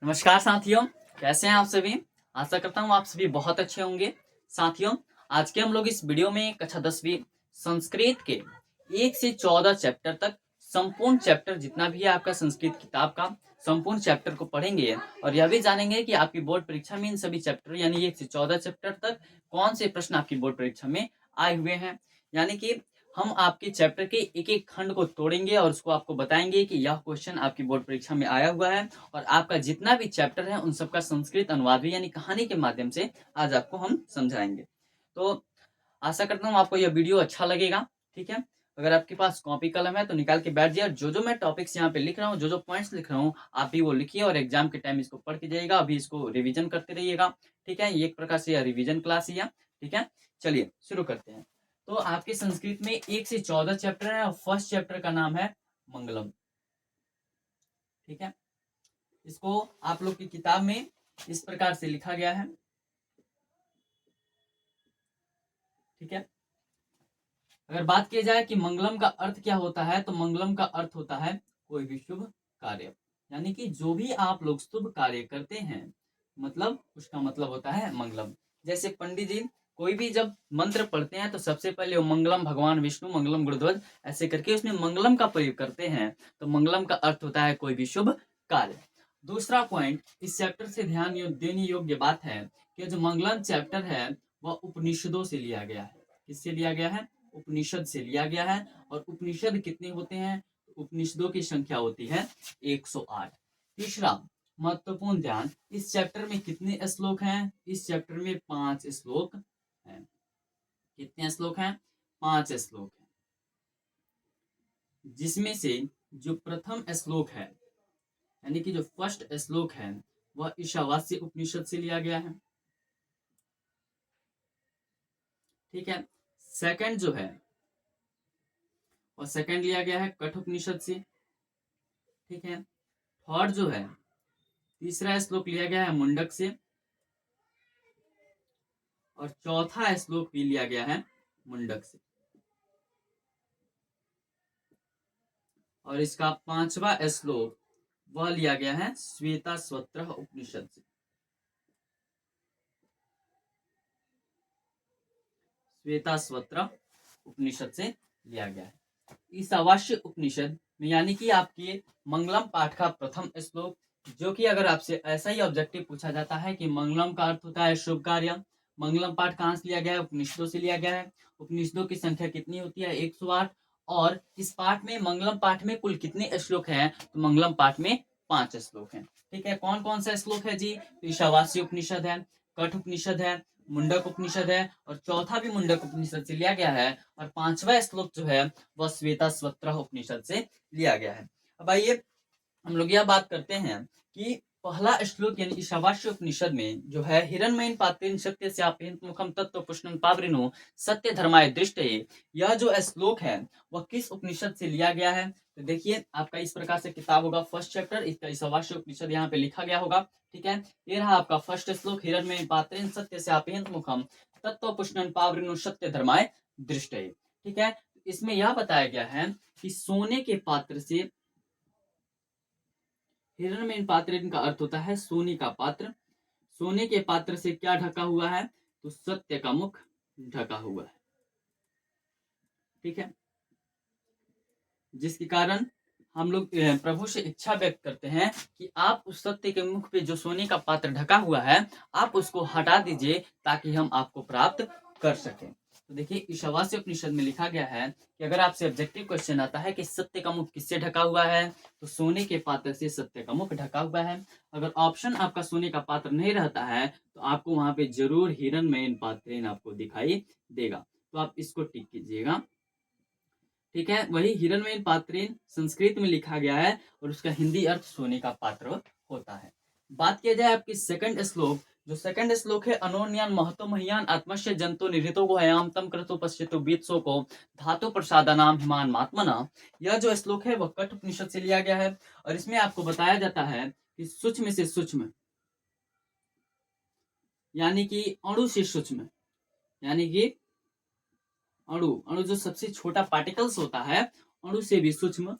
नमस्कार साथियों, कैसे हैं आप सभी। आशा करता हूँ आप सभी बहुत अच्छे होंगे। साथियों, आज के हम लोग इस वीडियो में कक्षा 10वीं संस्कृत के 1 से 14 चैप्टर तक संपूर्ण चैप्टर जितना भी है आपका संस्कृत किताब का संपूर्ण चैप्टर को पढ़ेंगे और यह भी जानेंगे कि आपकी बोर्ड परीक्षा में इन सभी चैप्टर यानी 1 से 14 चैप्टर तक कौन से प्रश्न आपकी बोर्ड परीक्षा में आए हुए हैं। यानी कि हम आपके चैप्टर के एक एक खंड को तोड़ेंगे और उसको आपको बताएंगे कि यह क्वेश्चन आपकी बोर्ड परीक्षा में आया हुआ है और आपका जितना भी चैप्टर है उन सबका संस्कृत अनुवाद भी यानी कहानी के माध्यम से आज आपको हम समझाएंगे। तो आशा करता हूँ आपको यह वीडियो अच्छा लगेगा। ठीक है, अगर आपके पास कॉपी कलम है तो निकाल के बैठ जाइए। जो जो मैं टॉपिक्स यहाँ पे लिख रहा हूँ, जो जो पॉइंट्स लिख रहा हूँ, आप भी वो लिखिए और एग्जाम के टाइम इसको पढ़ के जाइएगा। अभी इसको रिविजन करते रहिएगा। ठीक है, ये एक प्रकार से यह रिविजन क्लास ही है। ठीक है, चलिए शुरू करते हैं। तो आपके संस्कृत में 1 से 14 चैप्टर है और फर्स्ट चैप्टर का नाम है मंगलम। ठीक है, इसको आप लोग की किताब में इस प्रकार से लिखा गया है। ठीक है, अगर बात की जाए कि मंगलम का अर्थ क्या होता है तो मंगलम का अर्थ होता है कोई भी शुभ कार्य, यानी कि जो भी आप लोग शुभ कार्य करते हैं मतलब उसका मतलब होता है मंगलम। जैसे पंडित जी कोई भी जब मंत्र पढ़ते हैं तो सबसे पहले वो मंगलम भगवान विष्णु मंगलम गुरुध्वज ऐसे करके उसमें मंगलम का प्रयोग करते हैं। तो मंगलम का अर्थ होता है कोई भी शुभ कार्य। दूसरा पॉइंट इस चैप्टर से ध्यान देने योग्य बात है कि जो मंगलम चैप्टर है वह उपनिषदों से लिया गया है। किससे लिया गया है? उपनिषद से लिया गया है। और उपनिषद कितने होते हैं? उपनिषदों की संख्या होती है 108। तीसरा महत्वपूर्ण ध्यान, इस चैप्टर में कितने श्लोक हैं? इस चैप्टर में 5 श्लोक हैं। कितने श्लोक हैं? 5 श्लोक हैं, जिसमें से जो प्रथम श्लोक है यानी कि जो फर्स्ट श्लोक है वह ईशावास्य उपनिषद से लिया गया है। ठीक है, सेकंड जो है और सेकंड लिया गया है कठोपनिषद से। ठीक है, थर्ड जो है तीसरा श्लोक लिया गया है मुंडक से और चौथा श्लोक भी लिया गया है मुंडक से। और इसका 5वां श्लोक वह लिया गया है श्वेताश्वत्र उपनिषद से। श्वेताश्वत्र उपनिषद से लिया गया है। ईशावास्य उपनिषद में यानी कि आपके मंगलम पाठ का प्रथम श्लोक, जो कि अगर आपसे ऐसा ही ऑब्जेक्टिव पूछा जाता है कि मंगलम का अर्थ होता है शुभ कार्य, मंगलम पाठ कहाँ से लिया गया है? उपनिषदों से लिया गया है। उपनिषदों की संख्या कितनी होती है? 108। और इस पाठ में मंगलम पाठ में कुल कितने श्लोक हैं? तो मंगलम पाठ में 5 श्लोक हैं। ठीक है, कौन कौन सा श्लोक है जी? तो ईशावास्य उपनिषद है, कठ उपनिषद है, मुंडक उपनिषद है और चौथा भी मुंडक उपनिषद से लिया गया है और 5वां श्लोक जो है वह श्वेताश्वत्र उपनिषद से लिया गया है। अब आइए हम लोग यह बात करते हैं कि पहला श्लोक यानी ईशावास्य उपनिषद में जो है हिरण्मयेन पात्रेण सत्य स्यापेन मुखम तत्व पुष्णं पावृणो सत्य धर्माय दृष्टये, यह जो श्लोक है वह किस उपनिषद से लिया गया है? तो देखिए आपका इस प्रकार से किताब होगा, फर्स्ट चैप्टर इसका ईशावास्य उपनिषद यहाँ पे लिखा गया होगा। ठीक है, ये रहा आपका फर्स्ट श्लोक, हिरण्मयेन पात्रेण सत्य स्यापेन मुखम तत्व पुष्णं पावृणो सत्य धर्माय दृष्टये। ठीक है, इसमें यह बताया गया है कि सोने के पात्र से, हिरण्मयेन पात्रेण का अर्थ होता है सोने का पात्र, सोने के पात्र से क्या ढका हुआ है? तो सत्य का मुख ढका हुआ है। ठीक है, जिसके कारण हम लोग प्रभु से इच्छा व्यक्त करते हैं कि आप उस सत्य के मुख पे जो सोने का पात्र ढका हुआ है आप उसको हटा दीजिए ताकि हम आपको प्राप्त कर सकें। तो देखिए ईशावास्य उपनिषद में लिखा गया है कि अगर आपसे ऑब्जेक्टिव क्वेश्चन आता है कि सत्य का मुख किससे ढका हुआ है तो सोने के पात्र से सत्य का मुख ढका हुआ है। अगर ऑप्शन आपका सोने का पात्र नहीं रहता है तो आपको वहां पे जरूर हिरण्मयेन पात्रेण आपको दिखाई देगा, तो आप इसको टिक कीजिएगा। ठीक है, वही हिरण्मयेन पात्रेण संस्कृत में लिखा गया है और उसका हिंदी अर्थ सोने का पात्र होता है। बात किया जाए आपकी सेकंड श्लोक, जो सेकंड श्लोक है अनोन्यान महतो महियान आत्मस्य जंतो निरितो गुहयाम तम क्रतो पश्यतो बीतसो को धातु प्रसादानाम हिमान मात्मना, यह जो श्लोक है वह कठ उपनिषद से लिया गया है और इसमें आपको बताया जाता है कि सूक्ष्म से सूक्ष्म यानी कि अणु से सूक्ष्म यानी कि अणु अणु जो सबसे छोटा पार्टिकल्स होता है अणु से भी सूक्ष्म,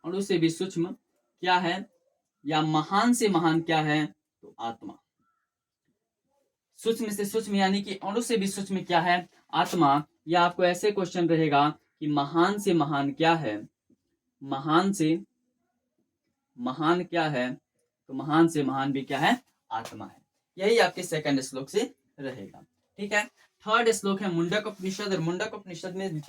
अणु से भी सूक्ष्म क्या है? या महान से महान क्या है, तो आत्मा। सूक्ष्म से सूक्ष्म यानी कि अणु से भी सूक्ष्म क्या है, आत्मा। या आपको ऐसे क्वेश्चन रहेगा कि महान से महान क्या है, महान से महान क्या है, तो महान से महान भी क्या है, आत्मा है। यही आपके सेकंड श्लोक से रहेगा। ठीक है। थर्ड श्लोक है मुंडक उपनिषद, और मुंडक उपनिषद में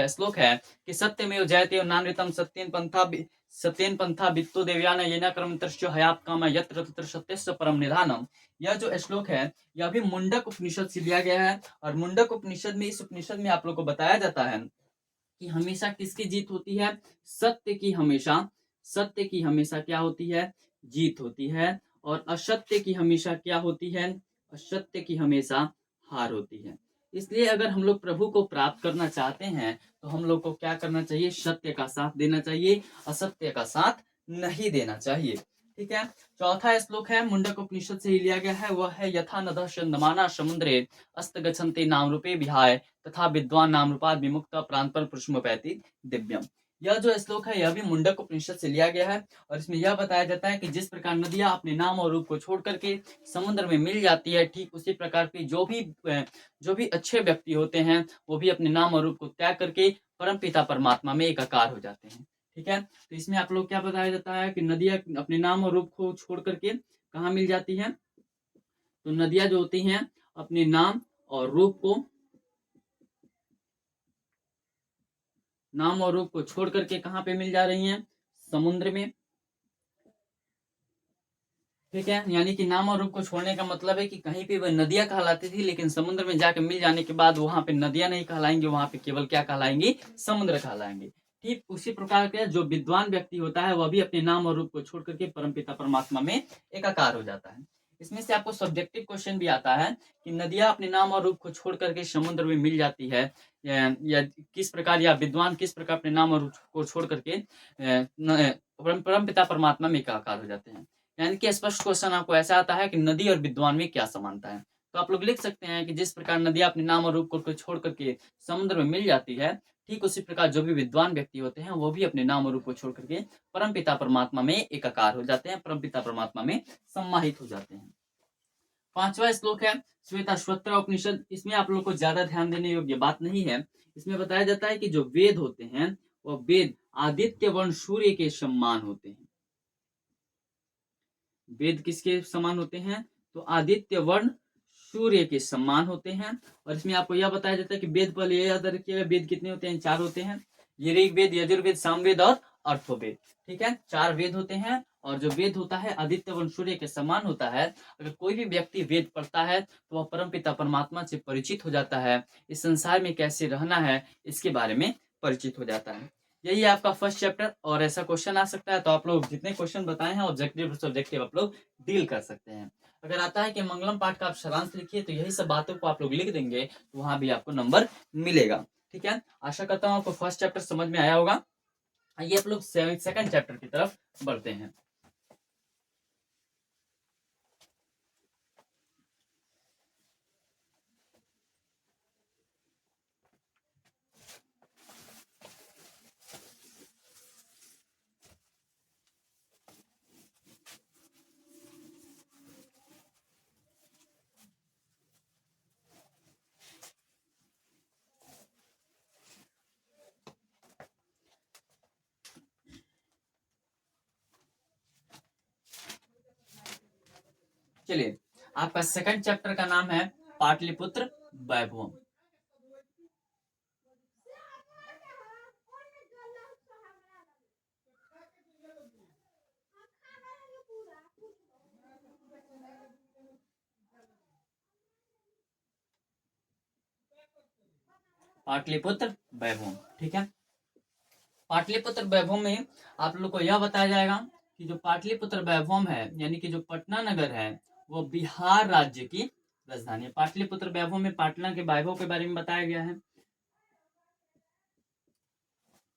श्लोक है कि सत्यमेव जयते नानृतम सत्येन पंथा वित्तो देवयान येन कर्मतश्च हयात काम यत्र तत्र सत्यस्य परम निधानम। यह जो श्लोक है यह भी मुंडक उपनिषद से लिया गया है। और मुंडक उपनिषद में, इस उपनिषद में आप लोग को बताया जाता है कि हमेशा किसकी जीत होती है, सत्य की हमेशा, सत्य की हमेशा क्या होती है, जीत होती है। और असत्य की हमेशा क्या होती है, असत्य की हमेशा हार होती है। इसलिए अगर हम लोग प्रभु को प्राप्त करना चाहते हैं तो हम लोग को क्या करना चाहिए, सत्य का साथ देना चाहिए, असत्य का साथ नहीं देना चाहिए। ठीक है। चौथा श्लोक है मुंडक उपनिषद से ही लिया गया है, वह है यथा नदः चंदमाना समुद्रे अस्त गच्छन्ति नाम रूपे विहाय तथा विद्वान नाम रूपाद विमुक्त प्रांत पर पुष्पैति दिव्यम। यह जो श्लोक है यह भी मुंडक उपनिषद से लिया गया है। और इसमें यह बताया जाता है कि जिस प्रकार नदियां अपने नाम और रूप को छोड़ करके समुद्र में मिल जाती है, ठीक उसी प्रकार की जो भी अच्छे व्यक्ति होते हैं वो भी अपने नाम और रूप को त्याग करके परम पिता परमात्मा में एकाकार हो जाते हैं। ठीक है। तो इसमें आप लोग क्या बताया जाता है कि नदियां अपने नाम और रूप को छोड़ करके कहाँ मिल जाती है, तो नदियां जो होती हैं अपने नाम और रूप को, नाम और रूप को छोड़ करके कहाँ पे मिल जा रही हैं, समुद्र में। ठीक है। यानी कि नाम और रूप को छोड़ने का मतलब है कि कहीं पे वह नदियां कहलाती थी, लेकिन समुद्र में जाकर मिल जाने के बाद वहां पे नदियां नहीं कहलाएंगी, वहां पे केवल क्या कहलाएंगी, समुद्र कहलाएंगे। ठीक उसी प्रकार के जो विद्वान व्यक्ति होता है वह भी अपने नाम और रूप को छोड़ करके परमपिता परमात्मा में एकाकार हो जाता है। इसमें से आपको सब्जेक्टिव क्वेश्चन भी आता है कि नदियां अपने नाम और रूप को छोड़ करके समुद्र में मिल जाती है, या किस प्रकार, या विद्वान किस प्रकार अपने नाम और रूप को छोड़ करके परम पिता परमात्मा में एकाकार हो जाते हैं। यानी कि स्पष्ट क्वेश्चन आपको ऐसा आता है कि नदी और विद्वान में क्या समानता है। तो आप लोग लिख सकते हैं कि जिस प्रकार नदियां अपने नाम और रूप को छोड़ करके समुद्र में मिल जाती है, ठीक उसी प्रकार जो भी विद्वान व्यक्ति होते हैं वो भी अपने नाम और रूप को छोड़ करके परम पिता परमात्मा में एकाकार हो जाते हैं, परम पिता परमात्मा में सम्माहित हो जाते हैं। पांचवा श्लोक है श्वेताश्वत्र उपनिषद। इसमें आप लोग को ज्यादा ध्यान देने योग्य बात नहीं है। इसमें बताया जाता है कि जो वेद होते हैं वह वेद आदित्य वर्ण सूर्य के समान होते हैं। वेद किसके समान होते हैं, तो आदित्य वर्ण सूर्य के समान होते हैं। और इसमें आपको यह बताया जाता है कि वेद, पहले यह याद रखिएगा, वेद कितने होते हैं, 4 होते हैं, ऋग्वेद, यजुर्वेद, सामवेद और अर्थवेद। ठीक है, 4 वेद होते हैं। और जो वेद होता है आदित्य वर्ण सूर्य के समान होता है। अगर कोई भी व्यक्ति वेद पढ़ता है तो वह परमपिता परमात्मा से परिचित हो जाता है, इस संसार में कैसे रहना है इसके बारे में परिचित हो जाता है। यही है आपका फर्स्ट चैप्टर। और ऐसा क्वेश्चन आ सकता है तो आप लोग जितने क्वेश्चन बताए हैं ऑब्जेक्टिव सब्जेक्टिव आप लोग डील कर सकते हैं। अगर आता है कि मंगलम पाठ का आप सारांश लिखिए तो यही सब बातों को आप लोग लिख देंगे तो वहां भी आपको नंबर मिलेगा। ठीक है, आशा करता हूँ आपको फर्स्ट चैप्टर समझ में आया होगा। आइए आप लोग सेकंड चैप्टर की तरफ बढ़ते हैं। चलिए, आपका सेकंड चैप्टर का नाम है पाटलिपुत्र वैभवम। पाटलिपुत्र वैभवम। ठीक है, पाटलिपुत्र वैभव में आप लोग को यह बताया जाएगा कि जो पाटलिपुत्र वैभव है यानी कि जो पटना नगर है वो बिहार राज्य की राजधानी है। पाटलिपुत्र वैभव में पाटना के वैभव के बारे में बताया गया है।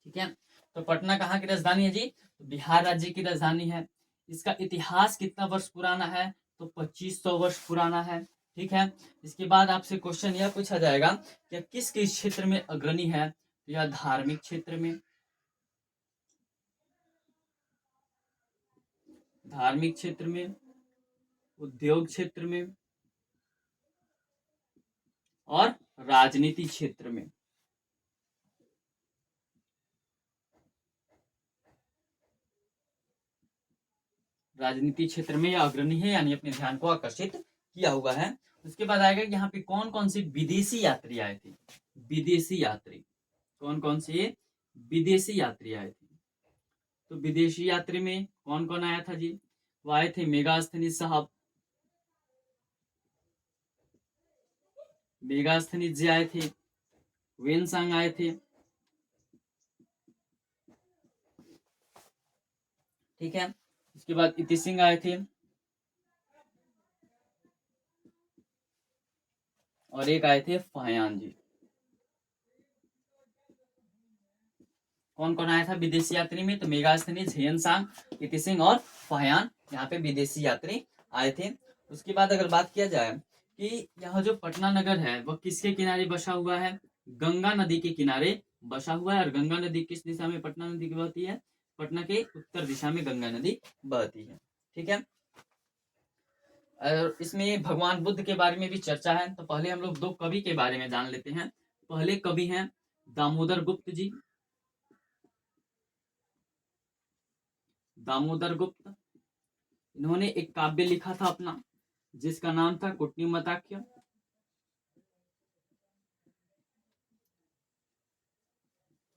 ठीक है, तो पटना कहाँ की राजधानी है जी, तो बिहार राज्य की राजधानी है। इसका इतिहास कितना वर्ष पुराना है, तो 2500 वर्ष पुराना है। ठीक है, इसके बाद आपसे क्वेश्चन यह पूछा जाएगा कि किस किस क्षेत्र में अग्रणी है, तो यह धार्मिक क्षेत्र में, धार्मिक क्षेत्र में, उद्योग क्षेत्र में और राजनीति क्षेत्र में। राजनीति क्षेत्र में यह अग्रणी है, यानी अपने ध्यान को आकर्षित किया हुआ है। उसके बाद आएगा कि यहाँ पे कौन कौन से विदेशी यात्री आए थे। विदेशी यात्री कौन कौन से विदेशी यात्री आए थे? तो विदेशी यात्री में कौन कौन आया था जी? वो आए थे मेगास्थनीज साहब, मेगास्थनीज जी आए थे, वेनसांग आए थे, ठीक है। उसके बाद इति सिंह आए थे और एक आए थे फायान जी। कौन कौन आया था विदेशी यात्री में? तो मेगास्थनीज, हेयनसांग, इति सिंह और फायान यहाँ पे विदेशी यात्री आए थे। उसके बाद अगर बात किया जाए कि यहाँ जो पटना नगर है वह किसके किनारे बसा हुआ है? गंगा नदी के किनारे बसा हुआ है। और गंगा नदी किस दिशा में पटना नदी की बहती है? पटना के उत्तर दिशा में गंगा नदी बहती है, ठीक है। और इसमें भगवान बुद्ध के बारे में भी चर्चा है। तो पहले हम लोग दो कवि के बारे में जान लेते हैं। पहले कवि हैं दामोदर गुप्त जी। दामोदर गुप्त, इन्होंने एक काव्य लिखा था अपना, जिसका नाम था कुट्टिमताख्य।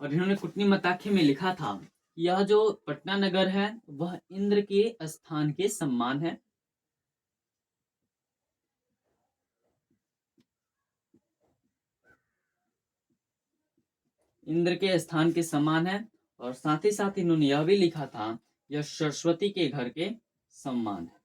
और इन्होंने कुट्टिमताख्य में लिखा था कि यह जो पटना नगर है वह इंद्र के स्थान के सम्मान है। इंद्र के स्थान के समान है। और साथ ही साथ इन्होंने यह भी लिखा था यह सरस्वती के घर के सम्मान है।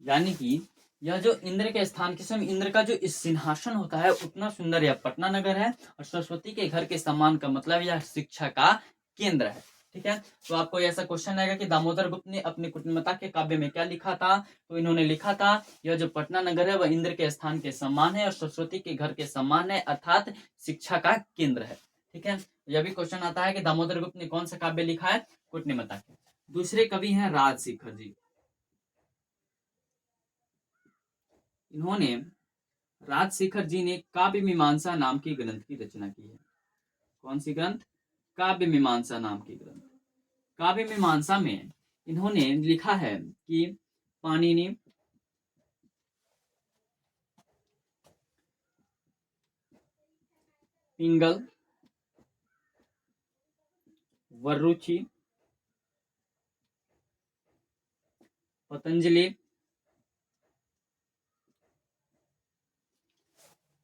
यानी कि यह जो इंद्र के स्थान के समय इंद्र का जो इस सिंहासन होता है उतना सुंदर यह पटना नगर है। और सरस्वती के घर के सम्मान का मतलब यह शिक्षा का केंद्र है, ठीक है। तो आपको ऐसा क्वेश्चन आएगा कि दामोदर गुप्त ने अपने कुटिलता के काव्य में क्या लिखा था? तो इन्होंने लिखा था यह जो पटना नगर है वह इंद्र के स्थान के सम्मान है और सरस्वती के घर के सम्मान है, अर्थात शिक्षा का केंद्र है, ठीक है। यह भी क्वेश्चन आता है कि दामोदर गुप्त ने कौन सा काव्य लिखा है? कुटिलता के। दूसरे कवि हैं राजशेखर जी। इन्होंने, राजशेखर जी ने काव्य मीमांसा नाम के ग्रंथ की रचना की है। कौन सी ग्रंथ? काव्य मीमांसा नाम के ग्रंथ। काव्य मीमांसा में इन्होंने लिखा है कि पाणिनि, पिंगल, वरुचि, पतंजलि,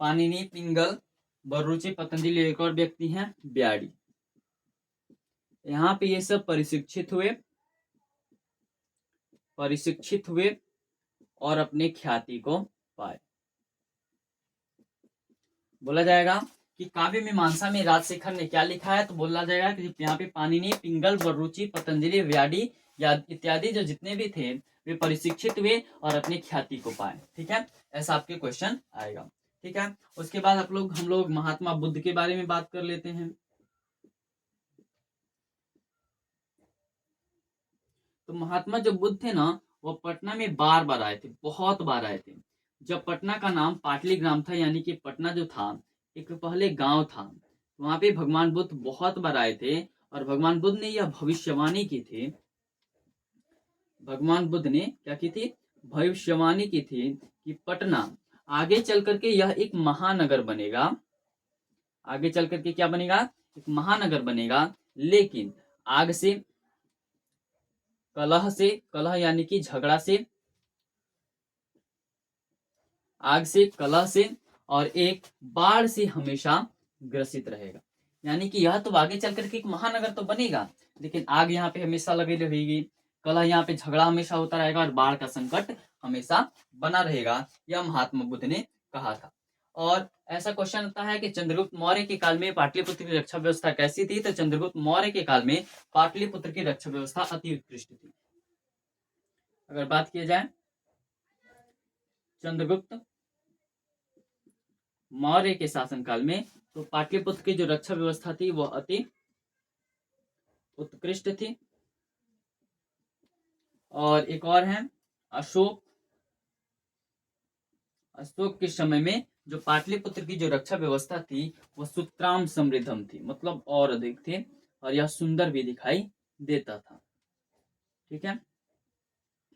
पाणिनि, पिंगल, वरुचि, पतंजलि, एक और व्यक्ति हैं ब्याड़ी। यहाँ पे ये सब परिशिक्षित हुए और अपने ख्याति को पाए। बोला जाएगा कि काव्य मीमांसा में राजशेखर ने क्या लिखा है? तो बोला जाएगा कि यहाँ पे पाणिनि, पिंगल, वरुचि, पतंजलि, व्याडी या इत्यादि जो जितने भी थे वे परिशिक्षित हुए और अपनी ख्याति को पाए, ठीक है। ऐसा आपके क्वेश्चन आएगा, ठीक है। उसके बाद हम लोग महात्मा बुद्ध के बारे में बात कर लेते हैं। तो महात्मा जो बुद्ध थे ना वो पटना में बार बार आए थे, बहुत बार आए थे। जब पटना का नाम पाटलीग्राम था, यानी कि पटना जो था एक पहले गांव था, वहां पे भगवान बुद्ध बहुत बार आए थे। और भगवान बुद्ध ने यह भविष्यवाणी की थी, भगवान बुद्ध ने क्या की थी? भविष्यवाणी की थी कि पटना आगे चल करके यह एक महानगर बनेगा। आगे चल करके क्या बनेगा? एक महानगर बनेगा। लेकिन आग से, कलह से, कलह यानी कि झगड़ा से, आग से, कलह से और एक बाढ़ से हमेशा ग्रसित रहेगा। यानी कि यह तो आगे चल करके एक महानगर तो बनेगा, लेकिन आग यहाँ पे हमेशा लगी रहेगी, कलह यहाँ पे झगड़ा हमेशा होता रहेगा और बाढ़ का संकट हमेशा बना रहेगा। यह महात्मा बुद्ध ने कहा था। और ऐसा क्वेश्चन आता है कि चंद्रगुप्त मौर्य के काल में पाटलिपुत्र की रक्षा व्यवस्था कैसी थी? तो चंद्रगुप्त मौर्य के काल में पाटलिपुत्र की रक्षा व्यवस्था अति उत्कृष्ट थी। अगर बात की जाए चंद्रगुप्त मौर्य के शासनकाल में तो पाटलिपुत्र की जो रक्षा व्यवस्था थी वह अति उत्कृष्ट थी। और एक और है अशोक। अशोक के समय में जो पाटलिपुत्र की जो रक्षा व्यवस्था थी वह सुत्राम समृद्धम थी, मतलब और अधिक थी, और यह सुंदर भी दिखाई देता था। ठीक है,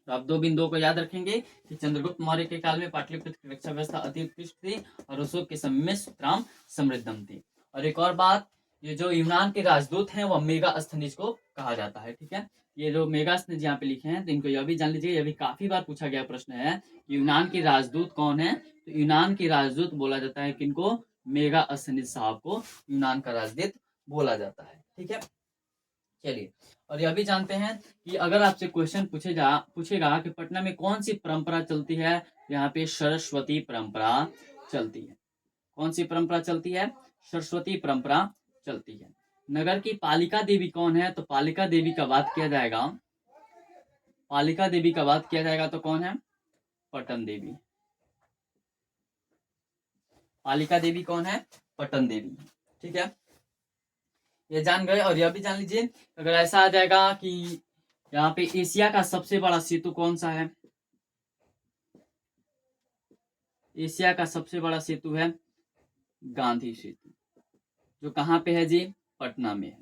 तो आप दो बिंदुओं को याद रखेंगे कि चंद्रगुप्त मौर्य के काल में पाटलिपुत्र की रक्षा व्यवस्था अति उत्कृष्ट थी और अशोक के समय में सुतराम समृद्धम थी। और एक और बात, ये जो यूनान के राजदूत हैं वह मेगास्थनीज को कहा जाता है। ठीक है, ये जो मेगास्थनीज यहाँ पे लिखे हैं तो इनको यह भी जान लीजिए, यह भी काफी बार पूछा गया प्रश्न है, यूनान के राजदूत कौन है। तो यूनान के राजदूत बोला जाता है किनको, मेगास्थनीज साहब को यूनान का राजदूत बोला जाता है। ठीक है, चलिए, और यह भी जानते हैं कि अगर आपसे क्वेश्चन पूछेगा कि पटना में कौन सी परंपरा चलती है, यहाँ पे सरस्वती परंपरा चलती है। कौन सी परंपरा चलती है, सरस्वती परंपरा चलती है। नगर की पालिका देवी कौन है, तो पालिका देवी का बात किया जाएगा, पालिका देवी का बात किया जाएगा तो कौन है, पटन देवी। पालिका देवी कौन है, पटन देवी। ठीक है, ये जान गए। और यह भी जान लीजिए, अगर ऐसा आ जाएगा कि यहाँ पे एशिया का सबसे बड़ा सेतु कौन सा है, एशिया का सबसे बड़ा सेतु है गांधी सेतु, जो कहाँ पे है जी, पटना में है।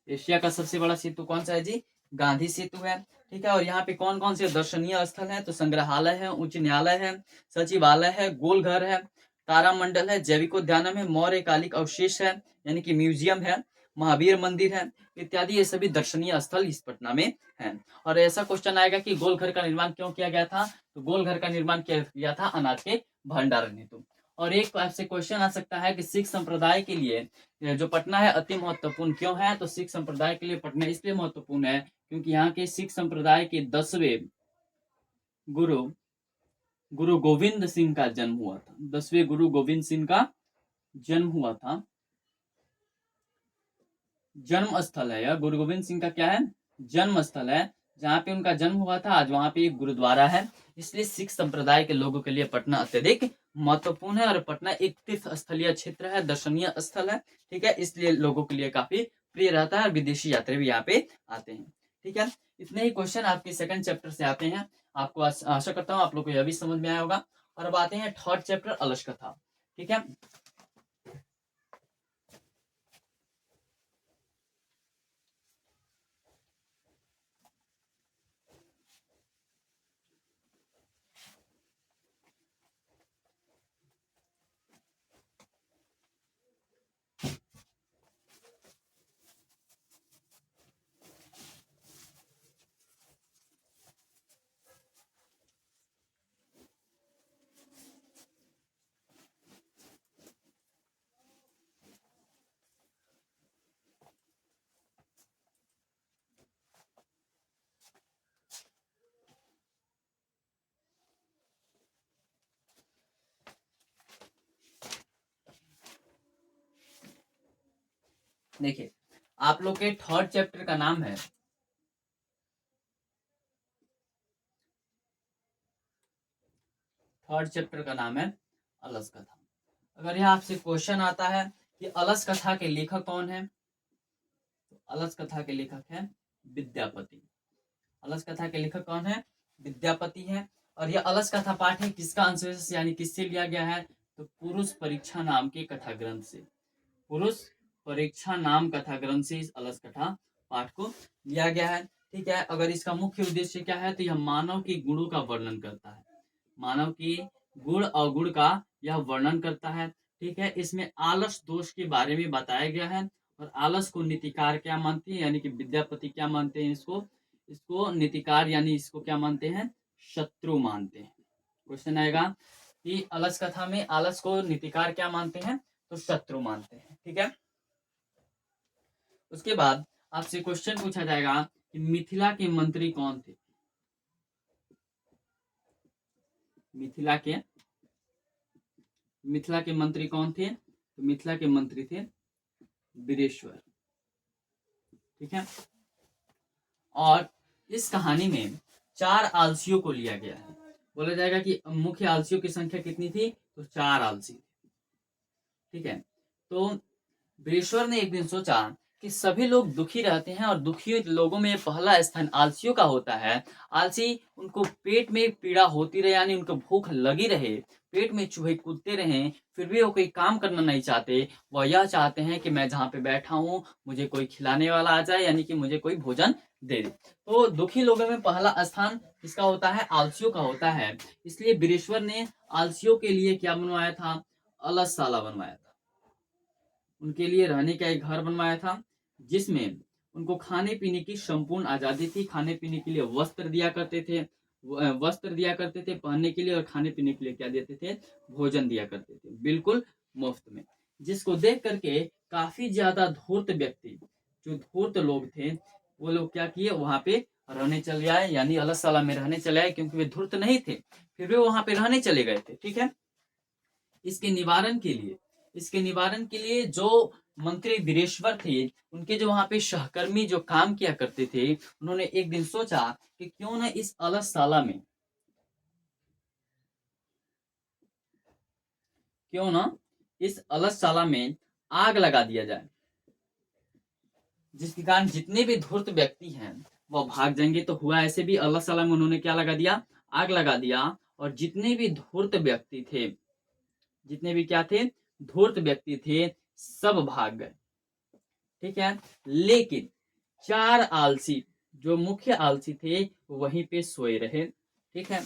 एशिया का सबसे बड़ा सेतु कौन सा है जी, गांधी सेतु है। ठीक है, और यहाँ पे कौन कौन से दर्शनीय स्थल है, तो संग्रहालय है, उच्च न्यायालय है, सचिवालय है, गोलघर है, तारामंडल है, जैविकोद्यानम है, मौर्य कालिक अवशेष है यानी कि म्यूजियम है, महावीर मंदिर है इत्यादि, ये सभी दर्शनीय स्थल इस पटना में है। और ऐसा क्वेश्चन आएगा कि गोलघर का निर्माण क्यों किया गया था, तो गोलघर का निर्माण किया गया था अनाज के भंडारण हेतु। और एक आपसे क्वेश्चन आ सकता है कि सिख संप्रदाय के लिए जो पटना है अति महत्वपूर्ण क्यों है, तो सिख संप्रदाय के लिए पटना इसलिए महत्वपूर्ण है क्योंकि यहाँ के सिख संप्रदाय के 10वें गुरु गुरु गोविंद सिंह का जन्म हुआ था। 10वें गुरु गोविंद सिंह का जन्म हुआ था, जन्म स्थल है यह, गुरु गोविंद सिंह का क्या है, जन्म स्थल है, जहाँ पे उनका जन्म हुआ था। आज वहां पे एक गुरुद्वारा है, इसलिए सिख संप्रदाय के लोगों के लिए पटना अत्यधिक महत्वपूर्ण है। और पटना एक तीर्थ स्थलीय क्षेत्र है, दर्शनीय स्थल है। ठीक है, इसलिए लोगों के लिए काफी प्रिय रहता है, विदेशी यात्री भी यहाँ पे आते हैं। ठीक है, इतने ही क्वेश्चन आपके सेकंड चैप्टर से आते हैं। आपको आशा करता हूँ आप लोग को यह भी समझ में आया होगा। और अब आते हैं थर्ड चैप्टर अलश कथा। ठीक है, देखिए आप लोग के थर्ड चैप्टर का नाम है अलस कथा। अगर यह आपसे क्वेश्चन आता है कि अलस कथा के लेखक कौन है, तो अलस कथा के लेखक है विद्यापति। अलस कथा के लेखक कौन है, विद्यापति है। और यह अलस कथा पाठ है किसका अंश यानी किससे लिया गया है, तो पुरुष परीक्षा नाम के कथा ग्रंथ से, पुरुष परीक्षा नाम कथा ग्रंथ से इस अलस कथा पाठ को लिया गया है। ठीक है, अगर इसका मुख्य उद्देश्य क्या है, तो यह मानव के गुणों का वर्णन करता है, मानव की गुण अवगुण का यह वर्णन करता है। ठीक है, इसमें आलस दोष के बारे में बताया गया है। और आलस को नीतिकार क्या मानते हैं, यानी कि विद्यापति क्या मानते हैं, इसको इसको नीतिकार यानी इसको क्या मानते हैं, शत्रु मानते हैं। क्वेश्चन आएगा कि अलस कथा में आलस को नीतिकार क्या मानते हैं, तो शत्रु मानते हैं। ठीक है, उसके बाद आपसे क्वेश्चन पूछा जाएगा कि मिथिला के मंत्री कौन थे। मिथिला के मंत्री कौन थे, तो मिथिला के मंत्री थे वीरेश्वर। ठीक है, और इस कहानी में 4 आलसियों को लिया गया है। बोला जाएगा कि मुख्य आलसियों की संख्या कितनी थी, तो 4 आलसी थे। ठीक है। तो बृहस्पति ने एक दिन सोचा कि सभी लोग दुखी रहते हैं और दुखी लोगों में पहला स्थान आलसियों का होता है। आलसी, उनको पेट में पीड़ा होती रहे, यानी उनको भूख लगी रहे, पेट में चूहे कूदते रहें, फिर भी वो कोई काम करना नहीं चाहते। वह यह चाहते हैं कि मैं जहाँ पे बैठा हूँ मुझे कोई खिलाने वाला आ जाए, यानी कि मुझे कोई भोजन दे दे। तो दुखी लोगों में पहला स्थान किसका होता है? आलसियों का होता है। इसलिए बृहस्पति ने आलसियों के लिए क्या बनवाया था? अलसशाला बनवाया था। उनके लिए रहने का एक घर बनवाया था, जिसमें उनको खाने पीने की संपूर्ण आजादी थी। खाने पीने के लिए वस्त्र दिया करते थे, वस्त्र दिया करते थे पहनने के लिए, और खाने पीने के लिए क्या देते थे? भोजन दिया करते थे, बिल्कुल मुफ्त में। जिसको देख करके काफी ज्यादा धूर्त व्यक्ति, जो धूर्त लोग थे, वो लोग क्या किए? वहां पे रहने चले आए, यानी अलसशाला में रहने चले आए, क्योंकि वे धूर्त नहीं थे, फिर भी वहां पे रहने चले गए थे। ठीक है। इसके निवारण के लिए, इसके निवारण के लिए जो मंत्री वीरेश्वर थे, उनके जो वहां पे सहकर्मी जो काम किया करते थे, उन्होंने एक दिन सोचा कि क्यों ना इस अलसशाला में, क्यों ना इस अलसशाला में आग लगा दिया जाए, जिसके कारण जितने भी धूर्त व्यक्ति हैं वह भाग जाएंगे। तो हुआ ऐसे भी, अलसशाला में उन्होंने क्या लगा दिया? आग लगा दिया, और जितने भी धूर्त व्यक्ति थे, जितने भी क्या थे? धूर्त व्यक्ति थे, सब भाग गए। ठीक है। लेकिन 4 आलसी, जो मुख्य आलसी थे, वहीं पे सोए रहे। ठीक है।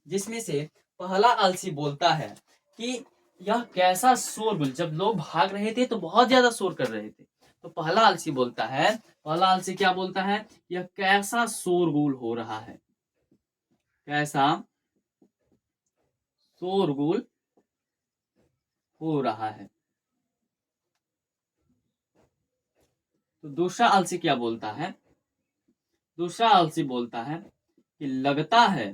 जिसमें से पहला आलसी बोलता है कि यह कैसा शोरगुल, जब लोग भाग रहे थे तो बहुत ज्यादा शोर कर रहे थे। तो पहला आलसी बोलता है, पहला आलसी क्या बोलता है? यह कैसा शोरगुल हो रहा है, कैसा शोरगुल हो रहा है। तो दूसरा आलसी क्या बोलता है? दूसरा आलसी बोलता है कि लगता है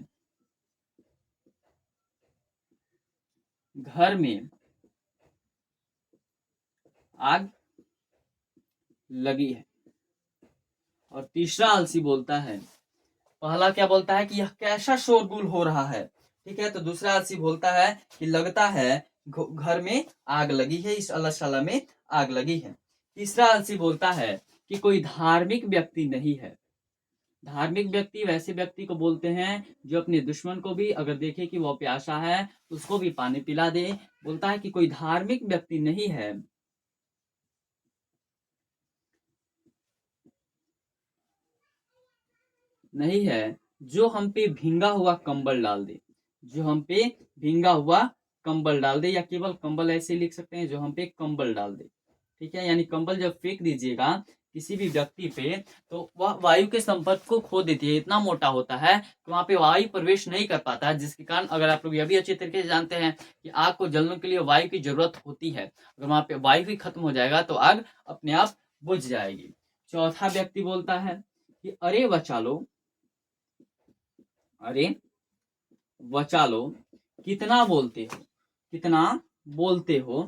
घर में आग लगी है। और तीसरा आलसी बोलता है, पहला क्या बोलता है कि यह कैसा शोरगुल हो रहा है। ठीक है। तो दूसरा आलसी बोलता है कि लगता है घर में आग लगी है, इस अलगशाला में आग लगी है। तीसरा आलसी बोलता है कि कोई धार्मिक व्यक्ति नहीं है। धार्मिक व्यक्ति वैसे व्यक्ति को बोलते हैं जो अपने दुश्मन को भी अगर देखे कि वो प्यासा है तो उसको भी पानी पिला दे। बोलता है कि कोई धार्मिक व्यक्ति नहीं है, नहीं है जो हम पे भींगा हुआ कंबल डाल दे, जो हम पे भींगा हुआ कंबल डाल दे, या केवल कंबल ऐसे लिख सकते हैं, जो हम पे कंबल डाल दे। ठीक है। यानी कंबल जब फेंक दीजिएगा किसी भी व्यक्ति पे, तो वह वायु के संपर्क को खो देती है, इतना मोटा होता है कि वहां पे वायु प्रवेश नहीं कर पाता है। जिसके कारण, अगर आप लोग यह भी अच्छे तरीके से जानते हैं कि आग को जलने के लिए वायु की जरूरत होती है, अगर वहां पे वायु ही खत्म हो जाएगा तो आग अपने आप बुझ जाएगी। चौथा व्यक्ति बोलता है कि अरे बचा लो, अरे बचा लो, कितना बोलते हो, कितना बोलते हो,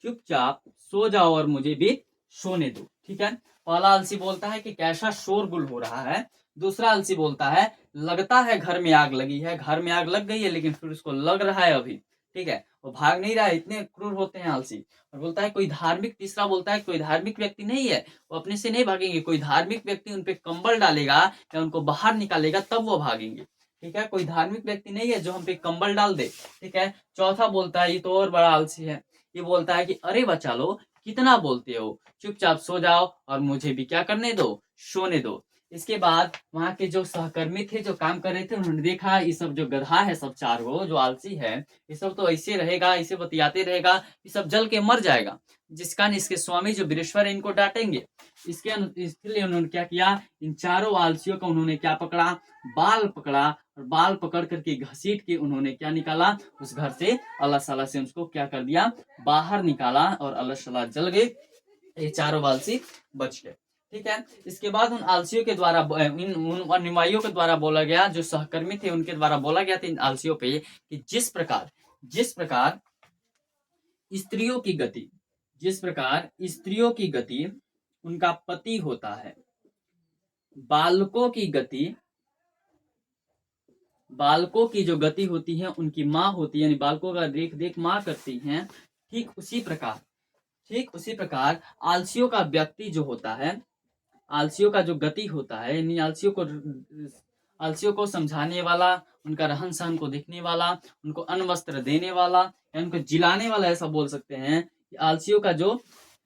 चुपचाप सो जाओ और मुझे भी सोने दो। ठीक है। पहला आलसी बोलता है कि कैसा शोरगुल हो रहा है। दूसरा आलसी बोलता है लगता है घर में आग लगी है, घर में आग लग गई है लेकिन फिर उसको लग रहा है अभी। ठीक है। वो भाग नहीं रहा है, इतने क्रूर होते हैं आलसी। और बोलता है कोई धार्मिक, तीसरा बोलता है कोई धार्मिक व्यक्ति नहीं है, वो अपने से नहीं भागेंगे, कोई धार्मिक व्यक्ति उन पे कंबल डालेगा या उनको बाहर निकालेगा तब वो भागेंगे। ठीक है। कोई धार्मिक व्यक्ति नहीं है जो हम पे कंबल डाल दे। ठीक है। चौथा बोलता है, ये तो और बड़ा आलसी है, ये बोलता है कि अरे बचा लो, कितना बोलते हो, चुपचाप सो जाओ और मुझे भी क्या करने दो? सोने दो। इसके बाद वहां के जो सहकर्मी थे जो काम कर रहे थे, उन्होंने देखा ये सब जो गधा है, सब चार गो जो आलसी है, ये सब तो ऐसे रहेगा, ऐसे बतियाते रहेगा, ये सब जल के मर जाएगा। जिस कारण इसके स्वामी जो बृहस्पति इनको डांटेंगे। इसलिए उन्होंने क्या किया, इन चारों आलसियों को उन्होंने क्या पकड़ा? बाल पकड़ा, और बाल पकड़ करके घसीट के उन्होंने क्या निकाला? उस घर से, अल्लाह ताला से उसको क्या कर दिया? बाहर निकाला, और अल्लाह ताला जल गए, ये चारों आलसी बच गए। ठीक है। इसके बाद उन आलसियों के द्वारा, इन उन अनुयायियों के द्वारा बोला गया, जो सहकर्मी थे उनके द्वारा बोला गया था इन आलसियों पे कि जिस प्रकार स्त्रियों की गति, जिस प्रकार स्त्रियों की गति उनका पति होता है, बालकों की गति, बालकों की जो गति होती है उनकी माँ होती है, यानी बालकों का देख देख माँ करती हैं, ठीक उसी प्रकार आलसियों का व्यक्ति जो होता है, आलसियों का जो गति होता है, यानी आलसियों को समझाने वाला, उनका रहन सहन को देखने वाला, उनको अन्न वस्त्र देने वाला या उनको जिलाने वाला, ऐसा बोल सकते हैं कि आलसियों का जो,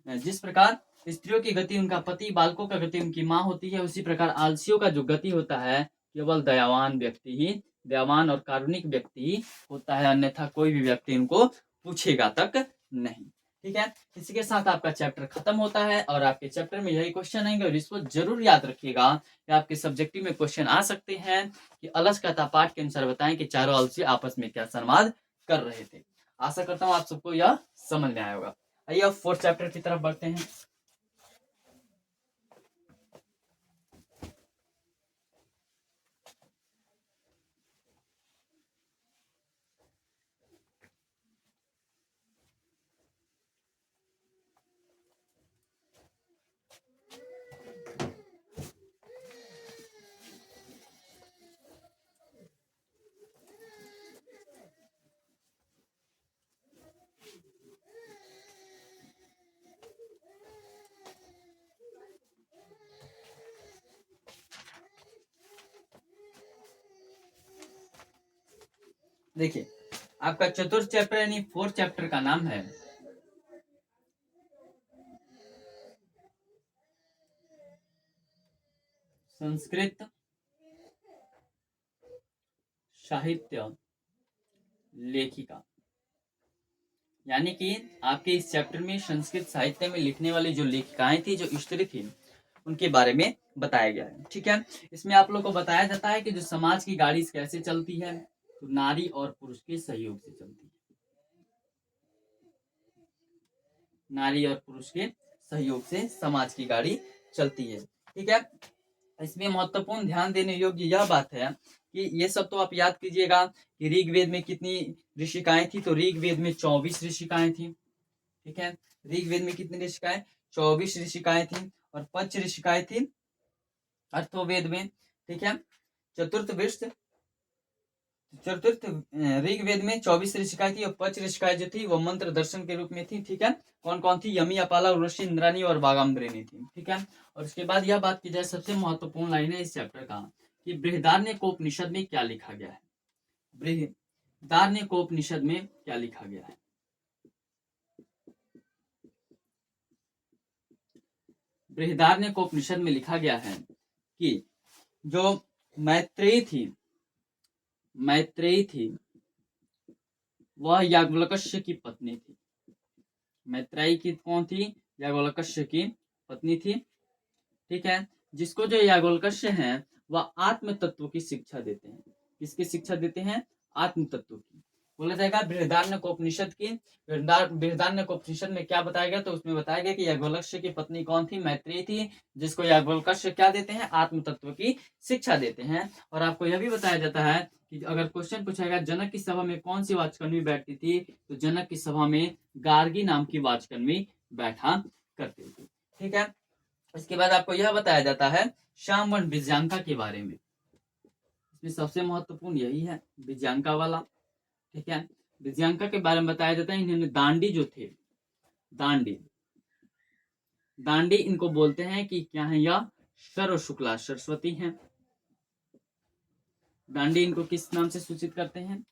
जिस प्रकार स्त्रियों की गति उनका पति, बालकों का गति उनकी माँ होती है, उसी प्रकार आलसियों का जो गति होता है केवल दयावान व्यक्ति ही, दयावान और कारुणिक व्यक्ति ही होता है, अन्यथा कोई भी व्यक्ति उनको पूछेगा तक नहीं। ठीक है, इसी के साथ आपका चैप्टर खत्म होता है और आपके चैप्टर में यही क्वेश्चन आएंगे और इसको जरूर याद रखिएगा कि आपके सब्जेक्टिव में क्वेश्चन आ सकते हैं कि अलस कथा पाठ के अनुसार बताएं कि चारों आलसी आपस में क्या संवाद कर रहे थे। आशा करता हूँ आप सबको यह समझ में आया होगा। आइए अब 4th चैप्टर की तरफ बढ़ते हैं। देखिए, आपका चतुर्थ चैप्टर यानी 4th चैप्टर का नाम है संस्कृत साहित्य लेखिका। यानी कि आपके इस चैप्टर में संस्कृत साहित्य में लिखने वाली जो लेखिकाएं थी, जो स्त्री थी, उनके बारे में बताया गया है। ठीक है, इसमें आप लोग को बताया जाता है कि जो समाज की गाड़ी कैसे चलती है, तो नारी और पुरुष के सहयोग से चलती है, नारी और पुरुष के सहयोग से समाज की गाड़ी चलती है। ठीक है, इसमें महत्वपूर्ण ध्यान देने योग्य यह बात है कि ये सब तो आप याद कीजिएगा कि ऋग्वेद में कितनी ऋषिकाएं थी, तो ऋग्वेद में 24 ऋषिकाएं थी। ठीक है, ऋग्वेद में कितनी ऋषिकाएं, 24 ऋषिकाएं थी और 5 ऋषिकाएं थी अर्थवेद में। ठीक है, चतुर्थ वृष्ट चतुर्थ ऋग्वेद में 24 ऋषिकाएं थी और 5 ऋषिकाएं जो थी वो मंत्र दर्शन के रूप में थी। ठीक है, कौन कौन थी, यमी, अपाला, उर्वशी, इंद्राणी और बागाम्बरिणी थी। ठीक है, और उसके बाद यह बात की जाए, सबसे महत्वपूर्ण लाइन है इस चैप्टर का कि बृहदारण्यकोपनिषद में क्या लिखा गया है। बृहदारण्यकोपनिषद में क्या लिखा गया है। बृहदारण्यकोपनिषद में लिखा गया है कि जो मैत्रेयी थी वह याज्ञवल्क्य की पत्नी थी। मैत्रेयी की कौन थी, याज्ञवल्क्य की पत्नी थी। ठीक है, जिसको जो याज्ञवल्क्य हैं वह आत्म तत्व की शिक्षा देते हैं। किसकी शिक्षा देते हैं, आत्म तत्व की। बोला जाएगा बृहदारण्यकोपनिषद की, बृहदारण्यकोपनिषद में क्या बताया गया, तो उसमें बताया गया कि याज्ञवल्क्य की पत्नी कौन थी, मैत्रेयी थी, जिसको याज्ञवल्क्य क्या देते हैं, आत्म तत्व की शिक्षा देते हैं। और आपको यह भी बताया जाता है कि अगर क्वेश्चन पूछेगा जनक की सभा में कौन सी वाचकन्वी बैठती थी, तो जनक की सभा में गार्गी नाम की वाचकन्वी बैठा करती थी। ठीक है, इसके बाद आपको यह बताया जाता है श्यामवर्ण विजयांका के बारे में। इसमें सबसे महत्वपूर्ण यही है, विजयांका वाला। ठीक है, विजयांका के बारे में बताया जाता है, इन्होंने दांडी जो थे, दांडी इनको बोलते हैं कि क्या है, यह सर्व शुक्ला सरस्वती हैं। दांडी इनको किस नाम से सूचित करते हैं,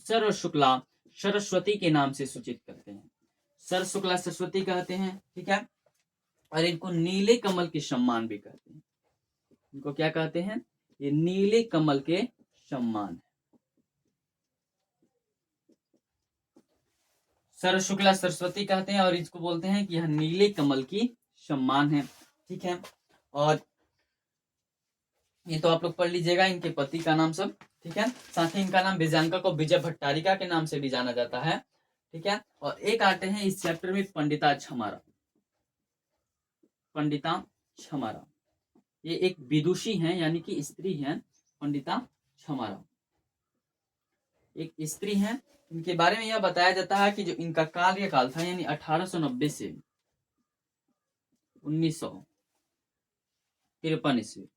सर्व शुक्ला सरस्वती के नाम से सूचित करते हैं, सर्व शुक्ला सरस्वती कहते हैं। ठीक है, और इनको नीले कमल के सम्मान भी कहते हैं। इनको क्या कहते हैं, ये नीले कमल के सम्मान। सर्व शुक्ला सरस्वती कहते हैं और इसको बोलते हैं कि यह नीले कमल की सम्मान है। ठीक है, और ये तो आप लोग पढ़ लीजिएगा इनके पति का नाम सब। ठीक है, साथ ही इनका नाम विजयांका को विजय भट्टारिका के नाम से भी जाना जाता है। ठीक है, और एक आते हैं इस चैप्टर में पंडिता छमारा। पंडिता छमारा ये एक विदुषी हैं, यानी कि स्त्री हैं। पंडिता छमारा एक स्त्री हैं। इनके बारे में यह बताया जाता है कि जो इनका कार्यकाल था, यानी 1890 से 1953 ईस्वी,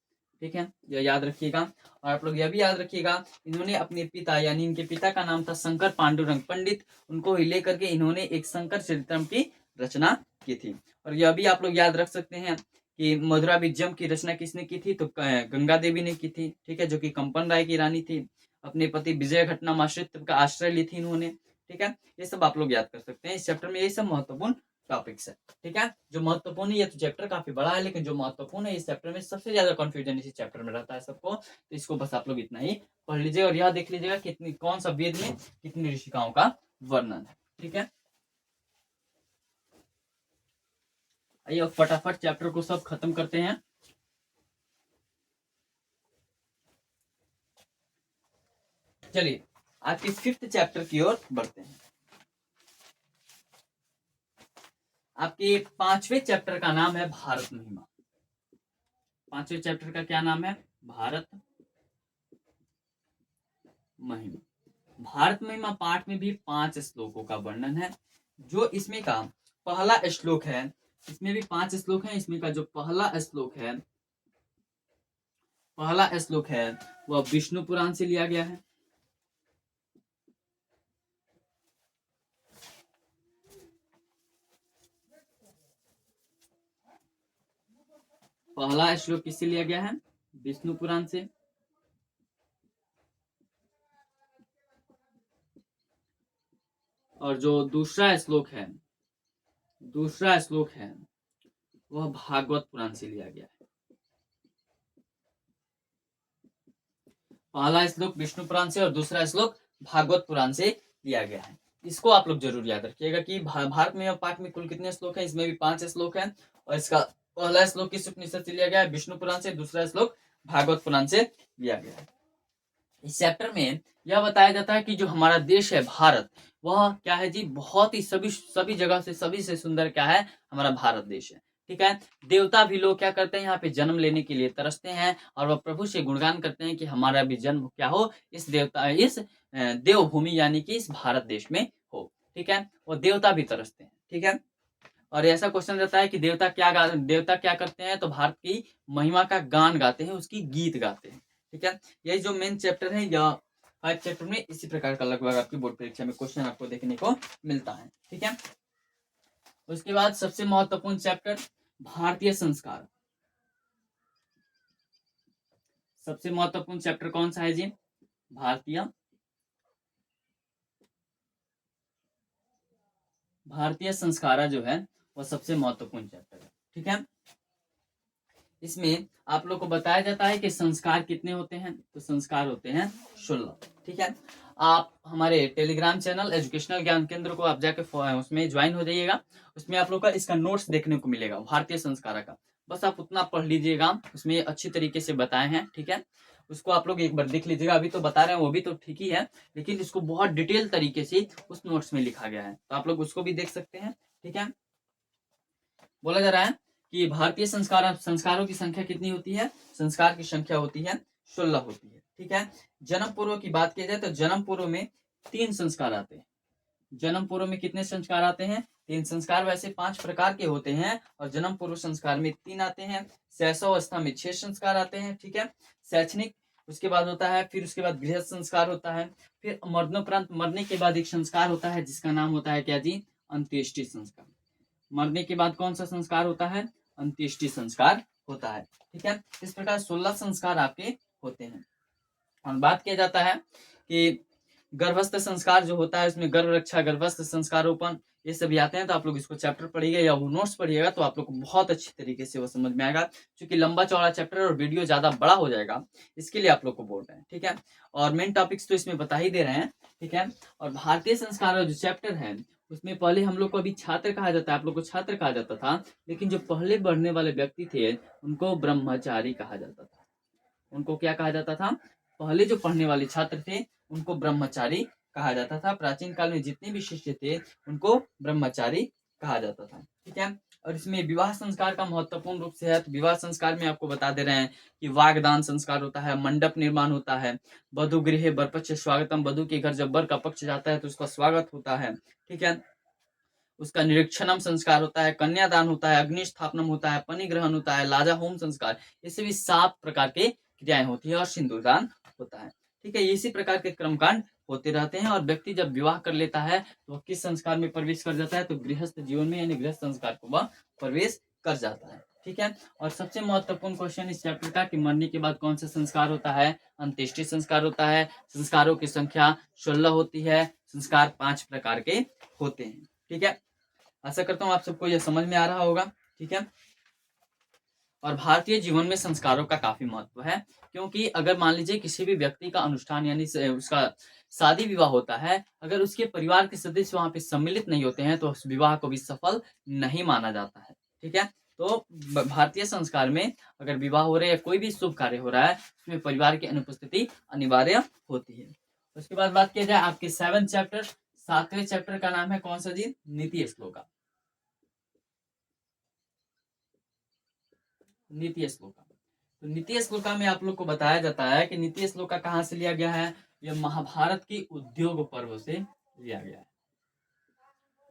ठीक है, यह याद रखिएगा। और आप लोग यह भी याद रखिएगा, इन्होंने अपने पिता यानी इनके पिता का नाम था शंकर पांडुरंग पंडित, उनको ही लेकर के इन्होंने एक शंकर चरित्रम की रचना की थी। और यह भी आप लोग याद रख सकते हैं कि मधुरा विजयम की रचना किसने की थी, तो गंगा देवी ने की थी, ठीक है, जो कि कंपन राय की रानी थी। अपने पति विजय घटनामाश्रित का आश्रय ली थी इन्होंने, ठीक है। ये सब आप लोग याद कर सकते हैं। इस चैप्टर में ये सब महत्वपूर्ण टॉपिक्स है, ठीक है। जो महत्वपूर्ण है, ये तो चैप्टर काफी बड़ा है, लेकिन जो महत्वपूर्ण है इस चैप्टर में, सबसे ज्यादा कंफ्यूजन इसी चैप्टर में रहता है सबको, तो इसको बस आप लोग इतना ही पढ़ लीजिए। और यह देख लीजिएगा कितनी कौन सा वेद में कितनी ऋषिकाओं का वर्णन है, ठीक है। आइए फटाफट चैप्टर को सब खत्म करते हैं। चलिए आपके 5th चैप्टर की ओर बढ़ते हैं। आपके 5वें चैप्टर का नाम है भारत महिमा। 5वें चैप्टर का क्या नाम है? भारत महिमा। भारत महिमा पाठ में भी 5 श्लोकों का वर्णन है। जो इसमें का पहला श्लोक है, इसमें भी 5 श्लोक हैं। इसमें का जो पहला श्लोक है वह विष्णु पुराण से लिया गया है। पहला श्लोक किससे लिया गया है? विष्णु पुराण से। और जो दूसरा श्लोक है वह भागवत पुराण से लिया गया है। पहला श्लोक विष्णु पुराण से और दूसरा श्लोक भागवत पुराण से लिया गया है। इसको आप लोग जरूर याद रखिएगा कि भारत में पाठ में कुल कितने श्लोक हैं? इसमें भी 5 श्लोक हैं। और इसका पहला श्लोक किस उपनिषद से लिया गया है? विष्णु पुराण से। दूसरा श्लोक भागवत पुराण से लिया गया है। इस चैप्टर में यह बताया जाता है कि जो हमारा देश है भारत, वह क्या है जी, बहुत ही सभी जगह से सभी से सुंदर क्या है? हमारा भारत देश है, ठीक है। देवता भी लोग क्या करते हैं? यहाँ पे जन्म लेने के लिए तरसते हैं और वह प्रभु से गुणगान करते हैं कि हमारा भी जन्म क्या हो, इस देवभूमि यानी कि इस भारत देश में हो, ठीक है। वो देवता भी तरसते हैं, ठीक है। और ऐसा क्वेश्चन रहता है कि देवता क्या करते हैं? तो भारत की महिमा का गान गाते हैं, उसकी गीत गाते हैं, ठीक है। यही जो मेन चैप्टर है, या 5 चैप्टर में इसी प्रकार का लगभग आपकी बोर्ड परीक्षा में क्वेश्चन आपको देखने को मिलता है, ठीक है। उसके बाद सबसे महत्वपूर्ण चैप्टर भारतीय संस्कार। सबसे महत्वपूर्ण चैप्टर कौन सा है जी? भारतीय संस्कारा जो है वह सबसे महत्वपूर्ण चैप्टर है, ठीक है। इसमें आप लोग को बताया जाता है कि संस्कार कितने होते हैं? तो संस्कार होते हैं 16, ठीक है। आप हमारे टेलीग्राम चैनल एजुकेशनल ज्ञान केंद्र को आप जाके उसमें ज्वाइन हो जाइएगा। उसमें आप लोग का इसका नोट्स देखने को मिलेगा भारतीय संस्कार का। बस आप उतना पढ़ लीजिएगा, उसमें अच्छी तरीके से बताए हैं, ठीक है। उसको आप लोग एक बार देख लीजिएगा। अभी तो बता रहे हैं वो भी तो ठीक ही है, लेकिन इसको बहुत डिटेल तरीके से उस नोट्स में लिखा गया है, तो आप लोग उसको भी देख सकते हैं, ठीक है। बोला जा रहा है कि भारतीय संस्कारों की संख्या कितनी होती है? संस्कार की संख्या होती है 16 होती है, ठीक है। जन्म पूर्व की बात की जाए तो जन्म पूर्व में 3 संस्कार आते हैं। जन्म पूर्व में कितने संस्कार आते हैं? 3 संस्कार। वैसे 5 प्रकार के होते हैं और जन्म पूर्व संस्कार में 3 आते हैं। शैशवावस्था में 6 संस्कार आते हैं, ठीक है। शैक्षणिक उसके बाद होता है, फिर उसके बाद गृह संस्कार होता है, फिर मरणोपरांत मरने के बाद एक संस्कार होता है जिसका नाम होता है क्या जी? अंत्येष्टि संस्कार। मरने के बाद कौन सा संस्कार होता है? अंत्येष्टि संस्कार होता है, ठीक है। इस प्रकार 16 संस्कार आपके होते हैं। और बात किया जाता है कि गर्भस्थ संस्कार जो होता है, उसमें गर्भ रक्षा, गर्भस्थ संस्कारोपण, ये सभी आते हैं। तो आप लोग इसको चैप्टर पढ़िएगा या वो नोट्स पढ़िएगा तो आप लोग को बहुत अच्छी तरीके से वो समझ में आएगा। क्योंकि लंबा चौड़ा चैप्टर और वीडियो ज्यादा बड़ा हो जाएगा, इसके लिए आप लोग को बोल रहे हैं, ठीक है। और मेन टॉपिक्स तो इसमें बता ही दे रहे हैं, ठीक है। और भारतीय संस्कार जो चैप्टर है उसमें पहले हम लोग को अभी छात्र कहा जाता है, आप लोग को छात्र कहा जाता था, लेकिन जो पहले बढ़ने वाले व्यक्ति थे उनको ब्रह्मचारी कहा जाता था। उनको क्या कहा जाता था? पहले जो पढ़ने वाले छात्र थे उनको ब्रह्मचारी कहा जाता था। प्राचीन काल में जितने भी शिष्य थे उनको ब्रह्मचारी कहा जाता था, ठीक है। और इसमें विवाह संस्कार का महत्वपूर्ण रूप से है। तो विवाह संस्कार में आपको बता दे रहे हैं कि वागदान संस्कार होता है, मंडप निर्माण होता है, वधु गृह बर पक्ष स्वागतम, वधु के घर जब बर का पक्ष जाता है तो उसका स्वागत होता है, ठीक है। उसका निरीक्षणम संस्कार होता है, कन्यादान होता है, अग्निस्थापनम होता है, पनिग्रहण होता है, लाजा होम संस्कार, इससे भी 7 प्रकार के क्रियाएं होती है और सिंदूरदान होता है। ठीक है, इसी प्रकार के कर्मकांड होते रहते हैं और व्यक्ति जब विवाह कर लेता है तो वह किस संस्कार में प्रवेश कर जाता है, तो गृहस्थ जीवन में यानी गृहस्थ संस्कार को वह प्रवेश कर जाता है। ठीक है, और सबसे महत्वपूर्ण क्वेश्चन इस चैप्टर का कि मरने के बाद कौन सा संस्कार होता है, अंत्येष्टि संस्कार होता है। संस्कारों की संख्या 16 होती है, संस्कार 5 प्रकार के होते हैं। ठीक है, आशा करता हूँ आप सबको यह समझ में आ रहा होगा। ठीक है, और भारतीय जीवन में संस्कारों का काफी महत्व है, क्योंकि अगर मान लीजिए किसी भी व्यक्ति का अनुष्ठान यानी उसका शादी विवाह होता है, अगर उसके परिवार के सदस्य वहां पे सम्मिलित नहीं होते हैं तो उस विवाह को भी सफल नहीं माना जाता है। ठीक है, तो भारतीय संस्कार में अगर विवाह हो रहा है या कोई भी शुभ कार्य हो रहा है उसमें परिवार की अनुपस्थिति अनिवार्य होती है। उसके बाद बात किया जाए आपके 7वें चैप्टर का नाम है कौन सा जी, नीति श्लोका। नीति श्लोका, तो नीति श्लोका में आप लोग को बताया जाता है कि नीति श्लोका कहाँ से लिया गया है, यह महाभारत की उद्योग पर्व से लिया गया है।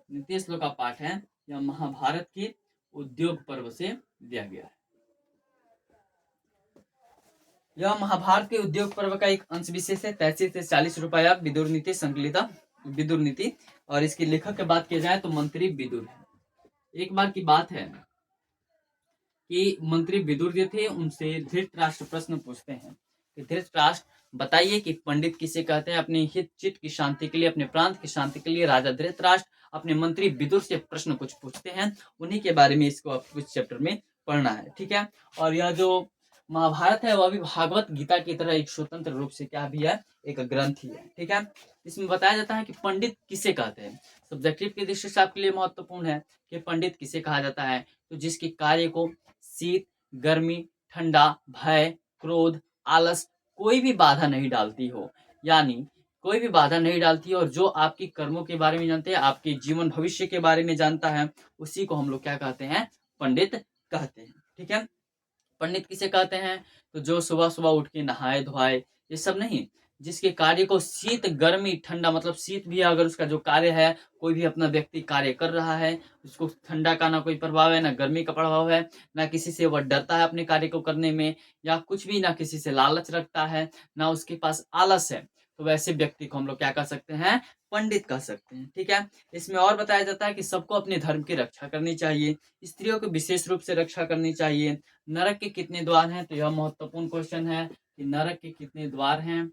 नीति श्लोका पाठ है यह महाभारत के उद्योग पर्व से लिया गया है। यह महाभारत के उद्योग पर्व का एक अंश विशेष है। 33 से 40 रुपया विदुर नीति संकलिता विदुर नीति, और इसके लेखक की बात की जाए तो मंत्री विदुर है। एक बार की बात है कि मंत्री विदुर जो थे उनसे धृतराष्ट्र प्रश्न पूछते हैं कि धृतराष्ट्र बताइए कि पंडित किसे कहते हैं। अपने हित चित्त की शांति के लिए, अपने प्रांत की शांति के लिए राजा धृतराष्ट्र अपने मंत्री विदुर से प्रश्न कुछ पूछते हैं, उन्हीं के बारे में इसको आपको इस चैप्टर में पढ़ना है। ठीक है, और यह जो महाभारत है वह भी भागवत गीता की तरह एक स्वतंत्र रूप से क्या भी है, एक ग्रंथ ही है। ठीक है, इसमें बताया जाता है कि पंडित किसे कहते हैं। सब्जेक्टिव की दृष्टि से आपके लिए महत्वपूर्ण है कि पंडित किसे कहा जाता है, तो जिसके कार्य को शीत, गर्मी, ठंडा, भय, क्रोध, आलस कोई भी बाधा नहीं डालती हो, यानी कोई भी बाधा नहीं डालती और जो आपकी कर्मों के बारे में जानते हैं, आपके जीवन भविष्य के बारे में जानता है, उसी को हम लोग क्या कहते हैं, पंडित कहते हैं। ठीक है, पंडित किसे कहते हैं, तो जो सुबह सुबह उठ के नहाए धोआए, ये सब नहीं, जिसके कार्य को शीत गर्मी ठंडा, मतलब शीत भी अगर उसका जो कार्य है, कोई भी अपना व्यक्ति कार्य कर रहा है, उसको ठंडा का ना कोई प्रभाव है, ना गर्मी का प्रभाव है, ना किसी से वह डरता है अपने कार्य को करने में, या कुछ भी ना किसी से लालच रखता है, ना उसके पास आलस है, तो वैसे व्यक्ति को हम लोग क्या कह सकते हैं, पंडित कह सकते हैं। ठीक है, इसमें और बताया जाता है कि सबको अपने धर्म की रक्षा करनी चाहिए, स्त्रियों को विशेष रूप से रक्षा करनी चाहिए। नरक के कितने द्वार हैं, तो यह महत्वपूर्ण क्वेश्चन है कि नरक के कितने द्वार हैं,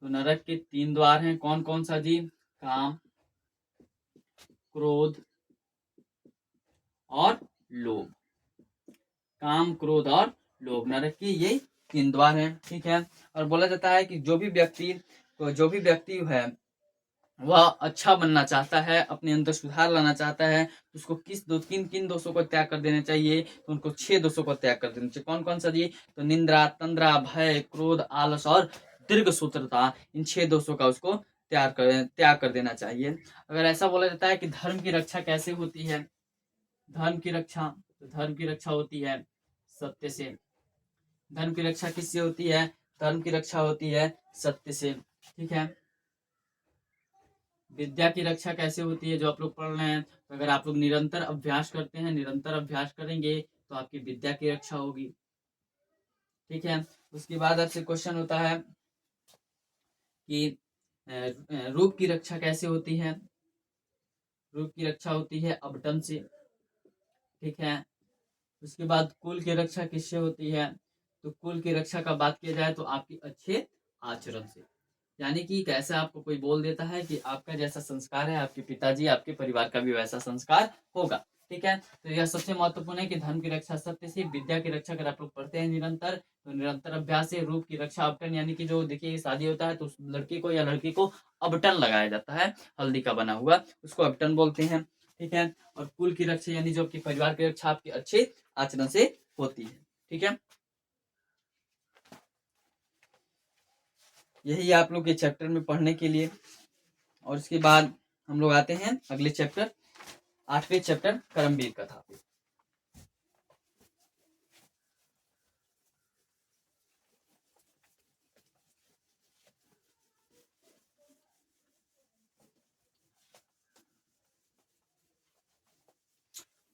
तो नरक के 3 द्वार हैं। कौन कौन सा जी, काम, क्रोध और लोभ। काम, क्रोध और लोभ, नरक के ये 3 द्वार हैं। ठीक है, और बोला जाता है कि जो भी व्यक्ति है वह अच्छा बनना चाहता है, अपने अंदर सुधार लाना चाहता है, तो उसको किन दोषों को त्याग कर देना चाहिए, तो उनको 6 दोषों को त्याग कर देना चाहिए। कौन कौन सा जी, तो निंद्रा, तंद्रा, भय, क्रोध, आलस और दीर्घ सूत्रता, इन 6 दोषों का उसको त्याग कर देना चाहिए। अगर ऐसा बोला जाता है कि धर्म की रक्षा कैसे होती है, धर्म की रक्षा होती है सत्य से। धर्म की रक्षा किससे होती है, धर्म की रक्षा होती है सत्य से। ठीक है, विद्या की रक्षा कैसे होती है, जो आप लोग पढ़ रहे हैं, तो अगर आप लोग निरंतर अभ्यास करते हैं, निरंतर अभ्यास करेंगे तो आपकी विद्या की रक्षा होगी। ठीक है, उसके बाद आपसे क्वेश्चन होता है कि रूप की रक्षा कैसे होती है। रूप की रक्षा होती है अबटन से। ठीक है, उसके बाद कुल की रक्षा किससे होती है, तो कुल की रक्षा का बात किया जाए तो आपकी अच्छे आचरण से, यानी कि कैसे आपको कोई बोल देता है कि आपका जैसा संस्कार है, आपके पिताजी आपके परिवार का भी वैसा संस्कार होगा। ठीक है, तो यह सबसे महत्वपूर्ण है कि धर्म की रक्षा सत्य से, विद्या की रक्षा अगर आप लोग पढ़ते हैं निरंतर, तो निरंतर अभ्यास से। रूप की रक्षा अबटन, यानी कि जो देखिए शादी होता है तो उस लड़के को या लड़की को अबटन लगाया जाता है, हल्दी का बना हुआ, उसको अबटन बोलते हैं। ठीक है, और कुल की रक्षा यानी जो आपके परिवार की रक्षा आपके अच्छे आचरण से होती है। ठीक है, यही आप लोग के चैप्टर में पढ़ने के लिए। और उसके बाद हम लोग आते हैं अगले चैप्टर, 8वें चैप्टर कर्मवीर कथा पे।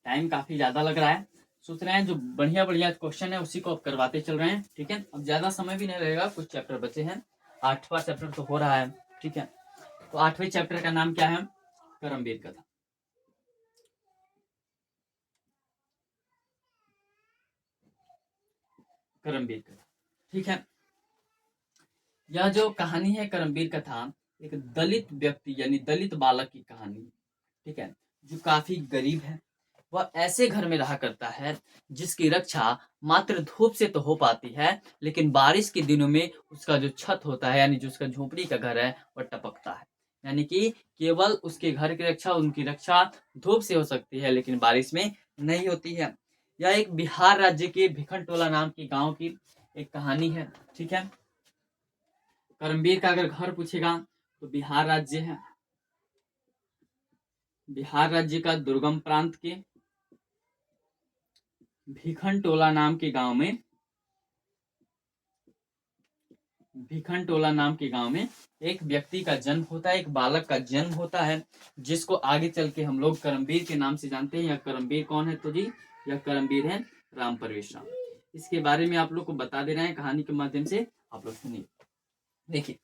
टाइम काफी ज्यादा लग रहा है, सोच रहे हैं जो बढ़िया बढ़िया क्वेश्चन है उसी को अब करवाते चल रहे हैं। ठीक है, अब ज्यादा समय भी नहीं रहेगा, कुछ चैप्टर बचे हैं, 8वां चैप्टर तो हो रहा है। ठीक है, तो 8वें चैप्टर का नाम क्या है? करमवीर कथा। करमवीर कथा, ठीक है। यह जो कहानी है करमवीर कथा, एक दलित व्यक्ति यानी दलित बालक की कहानी। ठीक है, जो काफी गरीब है। वह ऐसे घर में रहा करता है जिसकी रक्षा मात्र धूप से तो हो पाती है, लेकिन बारिश के दिनों में उसका जो छत होता है यानी जो उसका झोपड़ी का घर है वह टपकता है। यानी कि केवल उसके घर की रक्षा, उनकी रक्षा धूप से हो सकती है लेकिन बारिश में नहीं होती है। यह एक बिहार राज्य के भिखनटोला नाम के गांव की एक कहानी है। ठीक है, करमवीर का अगर घर पूछेगा तो बिहार राज्य है, बिहार राज्य का दुर्गम प्रांत के भिखनटोला नाम के गांव में, भिखनटोला नाम के गांव में एक व्यक्ति का जन्म होता है, एक बालक का जन्म होता है, जिसको आगे चल के हम लोग करमवीर के नाम से जानते हैं। यह करमवीर कौन है? तो जी यह करमवीर है राम परवेश राम। इसके बारे में आप लोग को बता दे रहे हैं कहानी के माध्यम से, आप लोग सुनिए। देखिए,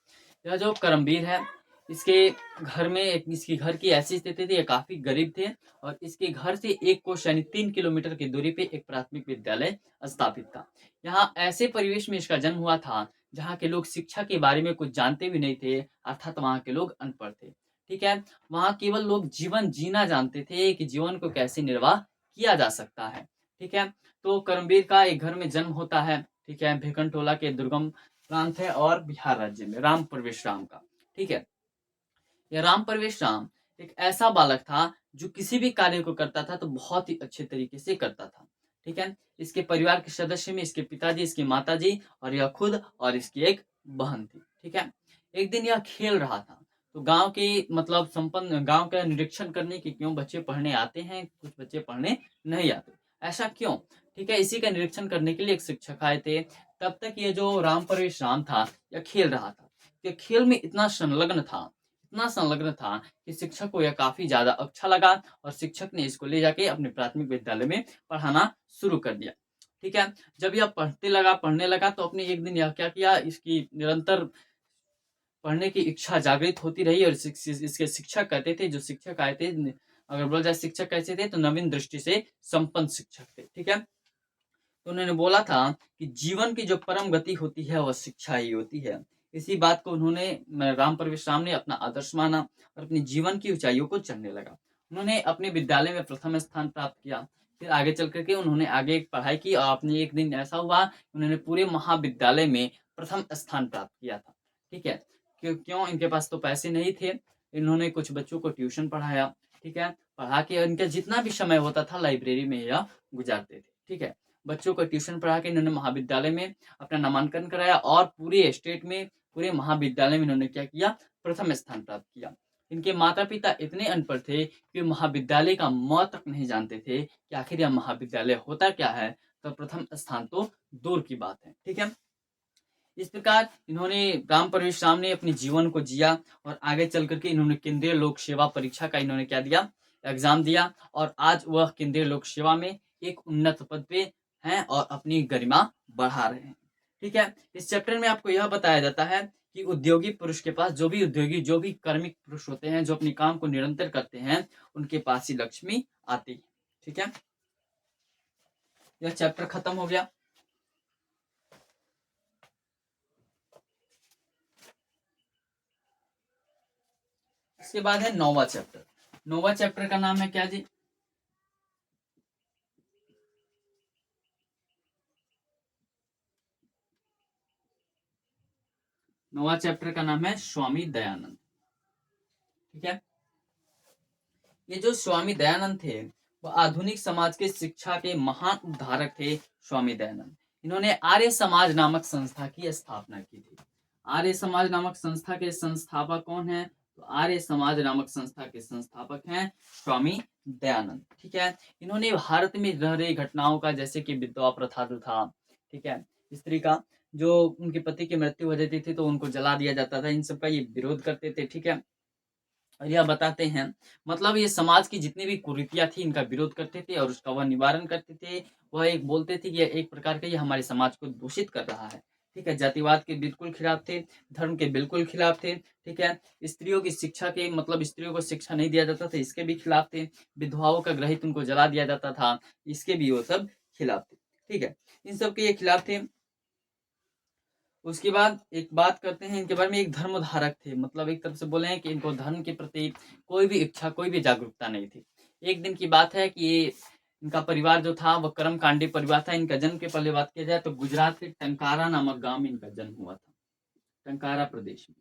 यह जो करमवीर है, इसके घर में इसकी घर की ऐसी स्थिति थी, ये काफी गरीब थे और इसके घर से 1 कोस यानी 3 किलोमीटर की दूरी पे एक प्राथमिक विद्यालय स्थापित था। यहाँ ऐसे परिवेश में इसका जन्म हुआ था जहाँ के लोग शिक्षा के बारे में कुछ जानते भी नहीं थे, अर्थात वहाँ के लोग अनपढ़ थे। ठीक है, वहाँ केवल लोग जीवन जीना जानते थे कि जीवन को कैसे निर्वाह किया जा सकता है। ठीक है, तो करमवीर का एक घर में जन्म होता है। ठीक है, भिखनटोला के दुर्गम प्रांत है और बिहार राज्य में, राम परवेश राम का। ठीक है, यह राम परवेश राम एक ऐसा बालक था जो किसी भी कार्य को करता था तो बहुत ही अच्छे तरीके से करता था। ठीक है, इसके परिवार के सदस्य में इसके पिताजी, इसकी माताजी और यह खुद और इसकी एक बहन थी। ठीक है, एक दिन यह खेल रहा था तो गांव के मतलब संपन्न गांव का निरीक्षण करने की क्यों बच्चे पढ़ने आते हैं, कुछ बच्चे पढ़ने नहीं आते, ऐसा क्यों? ठीक है, इसी का निरीक्षण करने के लिए एक शिक्षक आए थे। तब तक ये जो राम परवेश राम था यह खेल रहा था, यह खेल में इतना संलग्न था, इतना संलग्न था कि शिक्षक को यह काफी ज्यादा अच्छा लगा और शिक्षक ने इसको ले जाके अपने प्राथमिक विद्यालय में पढ़ाना शुरू कर दिया। ठीक है, जब यह पढ़ने लगा तो अपने एक दिन यह क्या किया, इसकी निरंतर पढ़ने की इच्छा जागृत होती रही और इसके शिक्षक कहते थे, जो शिक्षक आए थे, अगर बोला जाए शिक्षक कैसे थे तो नवीन दृष्टि से संपन्न शिक्षक थे। ठीक है, तो उन्होंने बोला था कि जीवन की जो परम गति होती है वह शिक्षा ही होती है। इसी बात को उन्होंने राम परवेश राम ने अपना आदर्श माना और अपने जीवन की ऊंचाइयों को चढ़ने लगा। उन्होंने अपने विद्यालय में प्रथम स्थान प्राप्त किया, फिर आगे चल करके उन्होंने आगे पढ़ाई की और अपने एक दिन ऐसा हुआ उन्होंने पूरे महाविद्यालय में प्रथम स्थान प्राप्त किया था। ठीक है, क्यों? इनके पास तो पैसे नहीं थे, इन्होंने कुछ बच्चों को ट्यूशन पढ़ाया। ठीक है, पढ़ा के इनका जितना भी समय होता था लाइब्रेरी में यह गुजारते थे। ठीक है, बच्चों को ट्यूशन पढ़ा के इन्होंने महाविद्यालय में अपना नामांकन कराया और पूरे स्टेट में, पूरे महाविद्यालय में इन्होंने क्या किया, प्रथम स्थान प्राप्त किया। इनके माता पिता इतने अनपढ़ थे कि महाविद्यालय का म तक नहीं जानते थे कि आखिर यह महाविद्यालय होता क्या है, तो प्रथम स्थान तो दूर की बात है। ठीक है, इस प्रकार इन्होंने राम परवेश राम ने अपने जीवन को जिया और आगे चल करके इन्होंने केंद्रीय लोक सेवा परीक्षा का इन्होंने क्या दिया, एग्जाम दिया और आज वह केंद्रीय लोक सेवा में एक उन्नत पद पे हैं और अपनी गरिमा बढ़ा रहे हैं। ठीक है, इस चैप्टर में आपको यह बताया जाता है कि उद्योगी पुरुष के पास, जो भी उद्योगी, जो भी कार्मिक पुरुष होते हैं, जो अपने काम को निरंतर करते हैं, उनके पास ही लक्ष्मी आती है। ठीक है, यह चैप्टर खत्म हो गया। इसके बाद है 9वां चैप्टर। 9वां चैप्टर का नाम है क्या जी? 9वां चैप्टर का नाम है स्वामी दयानंद। ठीक है, ये जो स्वामी दयानंद थे वो आधुनिक समाज के शिक्षा के महान उद्धारक थे। स्वामी दयानंद, इन्होंने आर्य समाज नामक संस्था की स्थापना की थी। आर्य समाज नामक संस्था के संस्थापक कौन है? तो आर्य समाज नामक संस्था के संस्थापक हैं स्वामी दयानंद। ठीक है, इन्होंने भारत में रह रही घटनाओं का, जैसे कि विधवा प्रथा जो था, ठीक है, स्त्री का जो उनके पति की मृत्यु हो जाती थी तो उनको जला दिया जाता था, इन सब का ये विरोध करते थे। ठीक है, और यह बताते हैं, मतलब ये समाज की जितनी भी कुरीतियाँ थी इनका विरोध करते थे और उसका वह निवारण करते थे। वह एक बोलते थे कि यह एक प्रकार का ये हमारे समाज को दूषित कर रहा है। ठीक है, जातिवाद के बिल्कुल खिलाफ थे, धर्म के बिल्कुल खिलाफ थे। ठीक है, स्त्रियों की शिक्षा के मतलब स्त्रियों को शिक्षा नहीं दिया जाता था, इसके भी खिलाफ थे। विधवाओं का ग्रहित उनको जला दिया जाता था, इसके भी वो सब खिलाफ थे। ठीक है, इन सब के ये खिलाफ थे। उसके बाद एक बात करते हैं इनके बारे में, एक धर्म धारक थे, मतलब एक तरफ से बोले हैं कि इनको धर्म के प्रति कोई भी इच्छा, कोई भी जागरूकता नहीं थी। एक दिन की बात है कि ये इनका परिवार जो था वह कर्मकांडी परिवार था। इनका जन्म के पहले बात किया जाए तो गुजरात के टंकारा नामक गांव में इनका जन्म हुआ था। टंकारा प्रदेश में,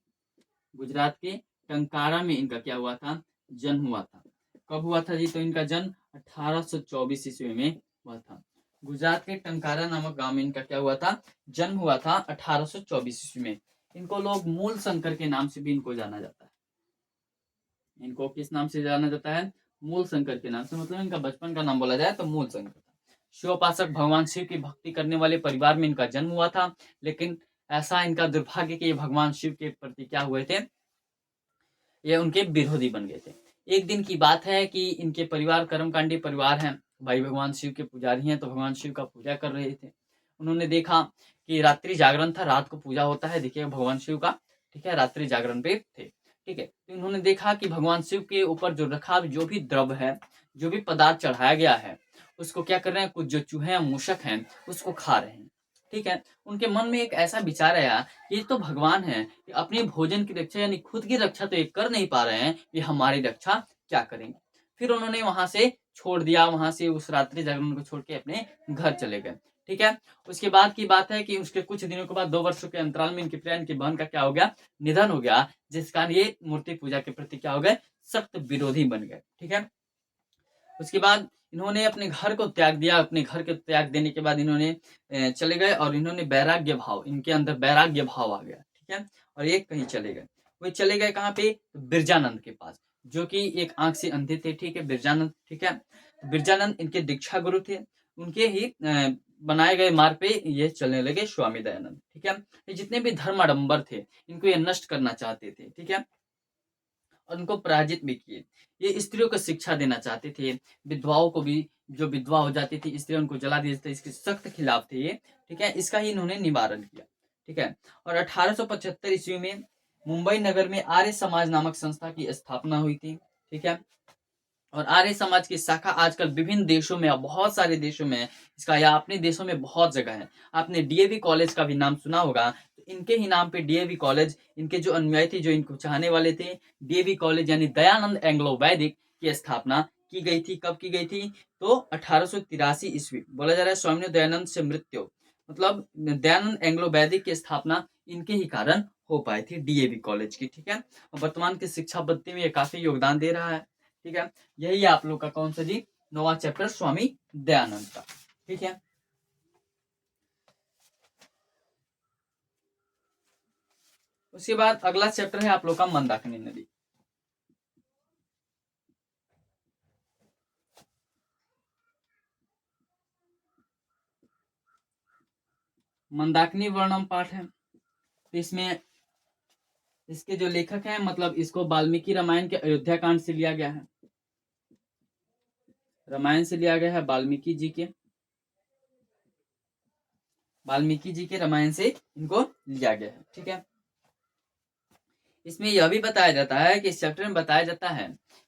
गुजरात के टंकारा में इनका क्या हुआ था, जन्म हुआ था। कब हुआ था जी, तो इनका जन्म 1824 ईस्वी में हुआ था। गुजरात के टंकारा नामक गांव में इनका क्या हुआ था, जन्म हुआ था 1824 ईस्वी में। इनको लोग मूल शंकर के नाम से भी इनको जाना जाता है। इनको किस नाम से जाना जाता है, मूल शंकर के नाम से, मतलब इनका बचपन का नाम बोला जाए तो मूल शंकर था। शिवोपासक भगवान शिव की भक्ति करने वाले परिवार में इनका जन्म हुआ था, लेकिन ऐसा इनका दुर्भाग्य कि ये भगवान शिव के प्रति क्या हुए थे, ये उनके विरोधी बन गए थे। एक दिन की बात है कि इनके परिवार कर्मकांडी परिवार हैं, भाई भगवान शिव के पुजारी हैं, तो भगवान शिव का पूजा कर रहे थे। उन्होंने देखा कि रात्रि जागरण था, रात को पूजा होता है, देखिए भगवान शिव का। ठीक है, रात्रि जागरण पे थे। ठीक है, तो इन्होंने देखा कि भगवान शिव के ऊपर जो रखा जो भी द्रव्य है, जो भी पदार्थ चढ़ाया गया है, उसको क्या कर रहे हैं, कुछ जो चूहे हैं, मूषक हैं, उसको खा रहे हैं। ठीक है, उनके मन में एक ऐसा विचार आया, ये तो भगवान है, ये अपने भोजन की रक्षा यानी खुद की रक्षा तो ये कर नहीं पा रहे हैं, ये हमारी रक्षा क्या करेंगे। फिर उन्होंने वहां से छोड़ दिया, वहां से उस रात्रि जागरण को छोड़ के अपने घर चले गए। ठीक है, उसके बाद की बात है कि उसके कुछ दिनों के बाद 2 वर्षों के अंतराल में इनकी प्रिया, इनकी बहन का क्या हो गया, निधन हो गया, जिस कारण ये मूर्ति पूजा के प्रति क्या हो गए, सख्त विरोधी बन गए। ठीक है, उसके बाद इन्होंने अपने घर को त्याग दिया। अपने घर के त्याग देने के बाद इन्होंने चले गए और इन्होंने वैराग्य भाव, इनके अंदर वैराग्य भाव आ गया। ठीक है, और ये कहीं चले गए। वो चले गए कहाँ पे, बिरजानंद के पास, जो कि एक आंख से अंधे थे। ठीक है, बिरजानंद। ठीक है, बिरजानंद इनके दीक्षा गुरु थे, उनके ही बनाए गए मार्ग पे ये चलने लगे स्वामी दयानंद। ठीक है, ये जितने भी धर्माडंबर थे इनको ये नष्ट करना चाहते थे। ठीक है, और उनको पराजित भी किए। ये स्त्रियों को शिक्षा देना चाहते थे, विधवाओं को भी, जो विधवा हो जाती थी स्त्रियों, उनको जला दिया जाता, इसके सख्त खिलाफ थे ये। ठीक है, इसका ही इन्होंने निवारण किया। ठीक है, और 1875 ईस्वी में मुंबई नगर में आर्य समाज नामक संस्था की स्थापना हुई थी। ठीक है, और आर्य समाज की शाखा आजकल विभिन्न देशों में, बहुत सारे देशों में इसका, या अपने देशों में बहुत जगह है। आपने डीएवी कॉलेज का भी नाम सुना होगा, तो इनके ही नाम पे डीएवी कॉलेज, इनके जो अनुयायी थे, जो इनको चाहने वाले थे, डीएवी कॉलेज यानी दयानंद एंग्लो वैदिक की स्थापना की गई थी। कब की गई थी, तो 1883 ईस्वी। बोला जा रहा है स्वामी दयानंद से मृत्यु, मतलब दयानंद एंग्लो वैदिक की स्थापना इनके ही कारण हो पाई थी, डीएवी कॉलेज की। ठीक है, और वर्तमान की शिक्षा पद्धति में ये काफी योगदान दे रहा है। ठीक है, यही है आप लोग का कौन सा जी, नौवां चैप्टर स्वामी दयानंद का। ठीक है, उसके बाद अगला चैप्टर है आप लोग का मंदाकिनी नदी। मंदाकिनी वर्णम पाठ है, तो इसमें इसके जो लेखक हैं, मतलब इसको वाल्मीकि रामायण के अयोध्या कांड से लिया गया है। रामायण से लिया गया है, वाल्मीकि जी के रामायण से इनको लिया गया है। ठीक है, इसमें यह भी बताया जाता है कि इस चैप्टर में बताया जाता है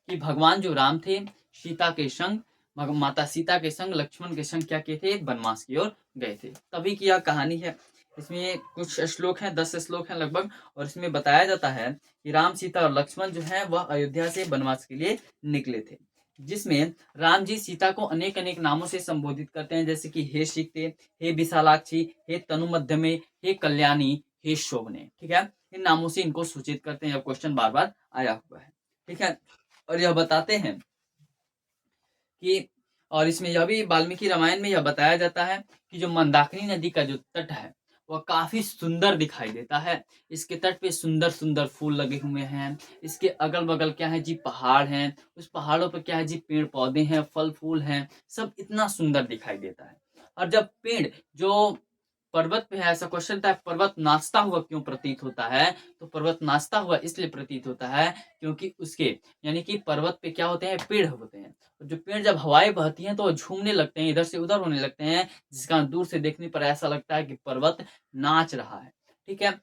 कि भगवान जो राम थे, सीता के संग, माता सीता के संग, लक्ष्मण के संग क्या किए थे, वनवास की ओर गए थे। तभी की यह कहानी है। इसमें कुछ श्लोक हैं, 10 श्लोक हैं लगभग, और इसमें बताया जाता है कि राम, सीता और लक्ष्मण जो है वह अयोध्या से वनवास के लिए निकले थे, जिसमें राम जी सीता को अनेक अनेक नामों से संबोधित करते हैं, जैसे कि हे सीते, हे विशालाक्षी, हे तनु मध्यमे, हे कल्याणी, हे शोभने। ठीक है, इन नामों से इनको सूचित करते हैं। यह क्वेश्चन बार बार आया हुआ है। ठीक है, और यह बताते हैं कि, और इसमें यह भी वाल्मीकि रामायण में यह बताया जाता है कि जो मंदाकिनी नदी का जो तट है वह काफी सुंदर दिखाई देता है। इसके तट पे सुंदर सुंदर फूल लगे हुए हैं। इसके अगल बगल क्या है जी, पहाड़ हैं। उस पहाड़ों पर क्या है जी, पेड़ पौधे हैं, फल फूल हैं, सब इतना सुंदर दिखाई देता है। और जब पेड़ जो पर्वत पे है, ऐसा क्वेश्चन था, पर्वत नाचता हुआ क्यों प्रतीत होता है? तो पर्वत नाचता हुआ इसलिए प्रतीत होता है क्योंकि उसके यानी कि पर्वत पे क्या होते हैं, पेड़ होते हैं। जो पेड़ जब हवाएं बहती हैं तो वो झूमने लगते हैं, इधर से उधर होने लगते हैं, जिसका दूर से देखने पर ऐसा लगता है कि पर्वत नाच रहा है। ठीक है।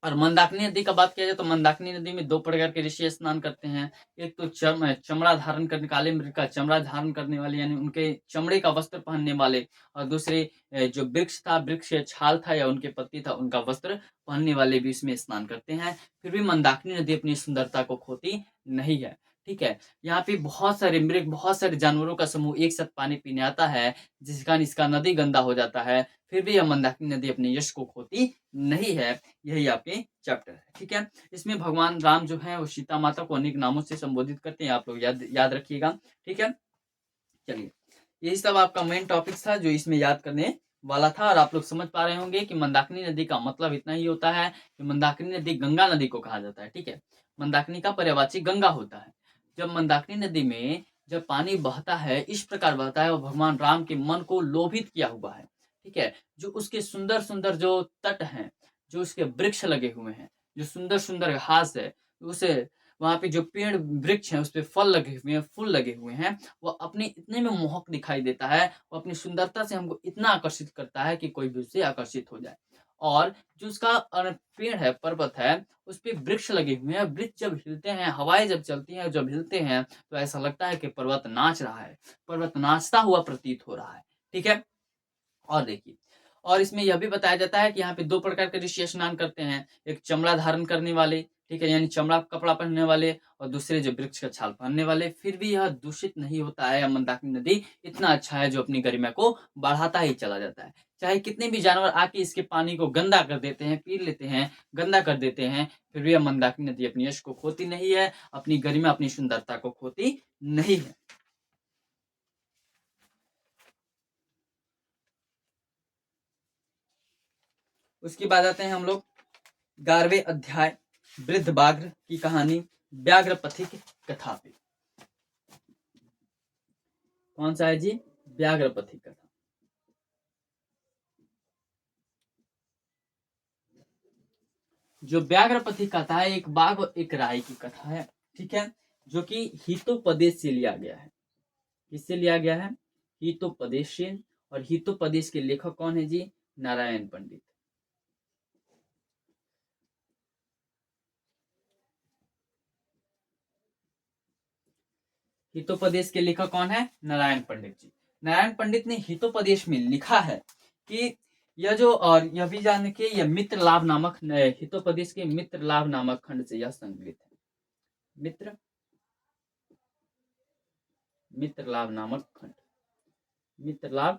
और मंदाकिनी नदी का बात किया जाए तो मंदाकिनी नदी में दो प्रकार के ऋषि स्नान करते हैं। एक तो चमड़ा धारण करने, काले मृग का चमड़ा धारण करने वाले, यानी उनके चमड़े का वस्त्र पहनने वाले, और दूसरे जो वृक्ष था, वृक्ष छाल था या उनके पत्ती था, उनका वस्त्र पहनने वाले भी इसमें स्नान करते हैं। फिर भी मंदाकिनी नदी अपनी सुंदरता को खोती नहीं है। ठीक है। यहाँ पे बहुत सारे मृग, बहुत सारे जानवरों का समूह एक साथ पानी पीने आता है, जिस कारण इसका नदी गंदा हो जाता है। फिर भी यह मंदाकिनी नदी अपने यश को खोती नहीं है। यही आपके चैप्टर है। ठीक है। इसमें भगवान राम जो है वो सीता माता को अनेक नामों से संबोधित करते हैं, आप लोग याद रखिएगा। ठीक है। चलिए, यही सब आपका मेन टॉपिक था जो इसमें याद करने वाला था, और आप लोग समझ पा रहे होंगे कि मंदाकिनी नदी का मतलब इतना ही होता है कि मंदाकिनी नदी गंगा नदी को कहा जाता है। ठीक है। मंदाकिनी का पर्यायवाची गंगा होता है। जब मंदाकिनी नदी में जब पानी बहता है, इस प्रकार बहता है, वो भगवान राम के मन को लोभित किया हुआ है। ठीक है। जो उसके सुंदर सुंदर जो तट हैं, जो उसके वृक्ष लगे हुए हैं, जो सुंदर सुंदर घास है, उसे वहां पे जो पेड़ वृक्ष हैं उस पे फल लगे हुए हैं, फूल लगे हुए हैं, वो अपने इतने में मोहक दिखाई देता है, वो अपनी सुंदरता से हमको इतना आकर्षित करता है कि कोई भी उससे आकर्षित हो जाए। और जो उसका पेड़ है, पर्वत है, उस पे वृक्ष लगे हुए हैं, वृक्ष जब हिलते हैं, हवाएं जब चलती हैं, जब हिलते हैं, तो ऐसा लगता है कि पर्वत नाच रहा है, पर्वत नाचता हुआ प्रतीत हो रहा है। ठीक है। और देखिए, और इसमें यह भी बताया जाता है कि यहाँ पे दो प्रकार के ऋषि स्नान करते हैं, एक चमड़ा धारण करने वाले, ठीक है, यानी चमड़ा कपड़ा पहनने वाले, और दूसरे जो वृक्ष का छाल पहनने वाले। फिर भी यह दूषित नहीं होता है। मंदाकिनी नदी इतना अच्छा है जो अपनी गरिमा को बढ़ाता ही चला जाता है। चाहे कितने भी जानवर आके इसके पानी को गंदा कर देते हैं, पी लेते हैं, गंदा कर देते हैं, फिर भी यह मंदाकिनी नदी अपनी यश को खोती नहीं है, अपनी गरिमा, अपनी सुंदरता को खोती नहीं है। उसके बाद आते हैं हम लोग 11वें अध्याय, वृद्ध व्याघ्र की कहानी, व्याघ्र पथिक कथा पे। कौन सा है जी? व्याघ्र पथिक कथा। जो व्याघ्र पथिक कथा है, एक बाघ और एक राय की कथा है। ठीक है। जो कि हितोपदेश से लिया गया है। किससे लिया गया है? हितोपदेश से। और हितोपदेश के लेखक कौन है जी? नारायण पंडित। हितोपदेश के लेखक कौन है? नारायण पंडित जी। नारायण पंडित ने हितोपदेश में लिखा है कि यह जो, और यह भी जान के, यह मित्र लाभ नामक, हितोपदेश के मित्र लाभ नामक खंड से यह संकलित है। मित्र लाभ नामक खंड, मित्र लाभ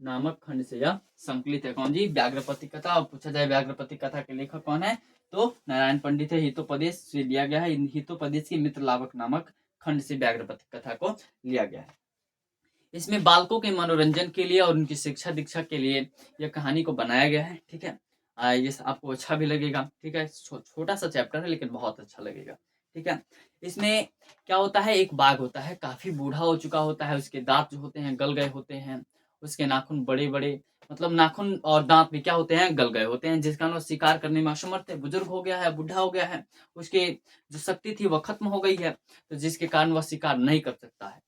नामक खंड से यह संकलित है। कौन जी? व्याघ्रपति कथा। और पूछा जाए व्याघ्रपति कथा के लेखक कौन है, तो नारायण पंडित है। हितोपदेश से लिया गया है। हितोपदेश के मित्र लाभक नामक खंड से व्याघ्रपति कथा को लिया गया है। इसमें बालकों के मनोरंजन के लिए और उनकी शिक्षा दीक्षा के लिए यह कहानी को बनाया गया है। ठीक है। ये आपको अच्छा भी लगेगा। ठीक है। छोटा सा चैप्टर है लेकिन बहुत अच्छा लगेगा। ठीक है। इसमें क्या होता है, एक बाघ होता है, काफी बूढ़ा हो चुका होता है, उसके दांत जो होते हैं गल गए होते हैं, उसके नाखून बड़े बड़े, मतलब नाखून और दांत भी क्या होते हैं, गल गए होते हैं, जिस कारण वो शिकार करने में असमर्थ है, बुजुर्ग हो गया है, बुढ़ा हो गया है, उसके जो शक्ति थी वह खत्म हो गई है, तो जिसके कारण वह शिकार नहीं कर सकता है।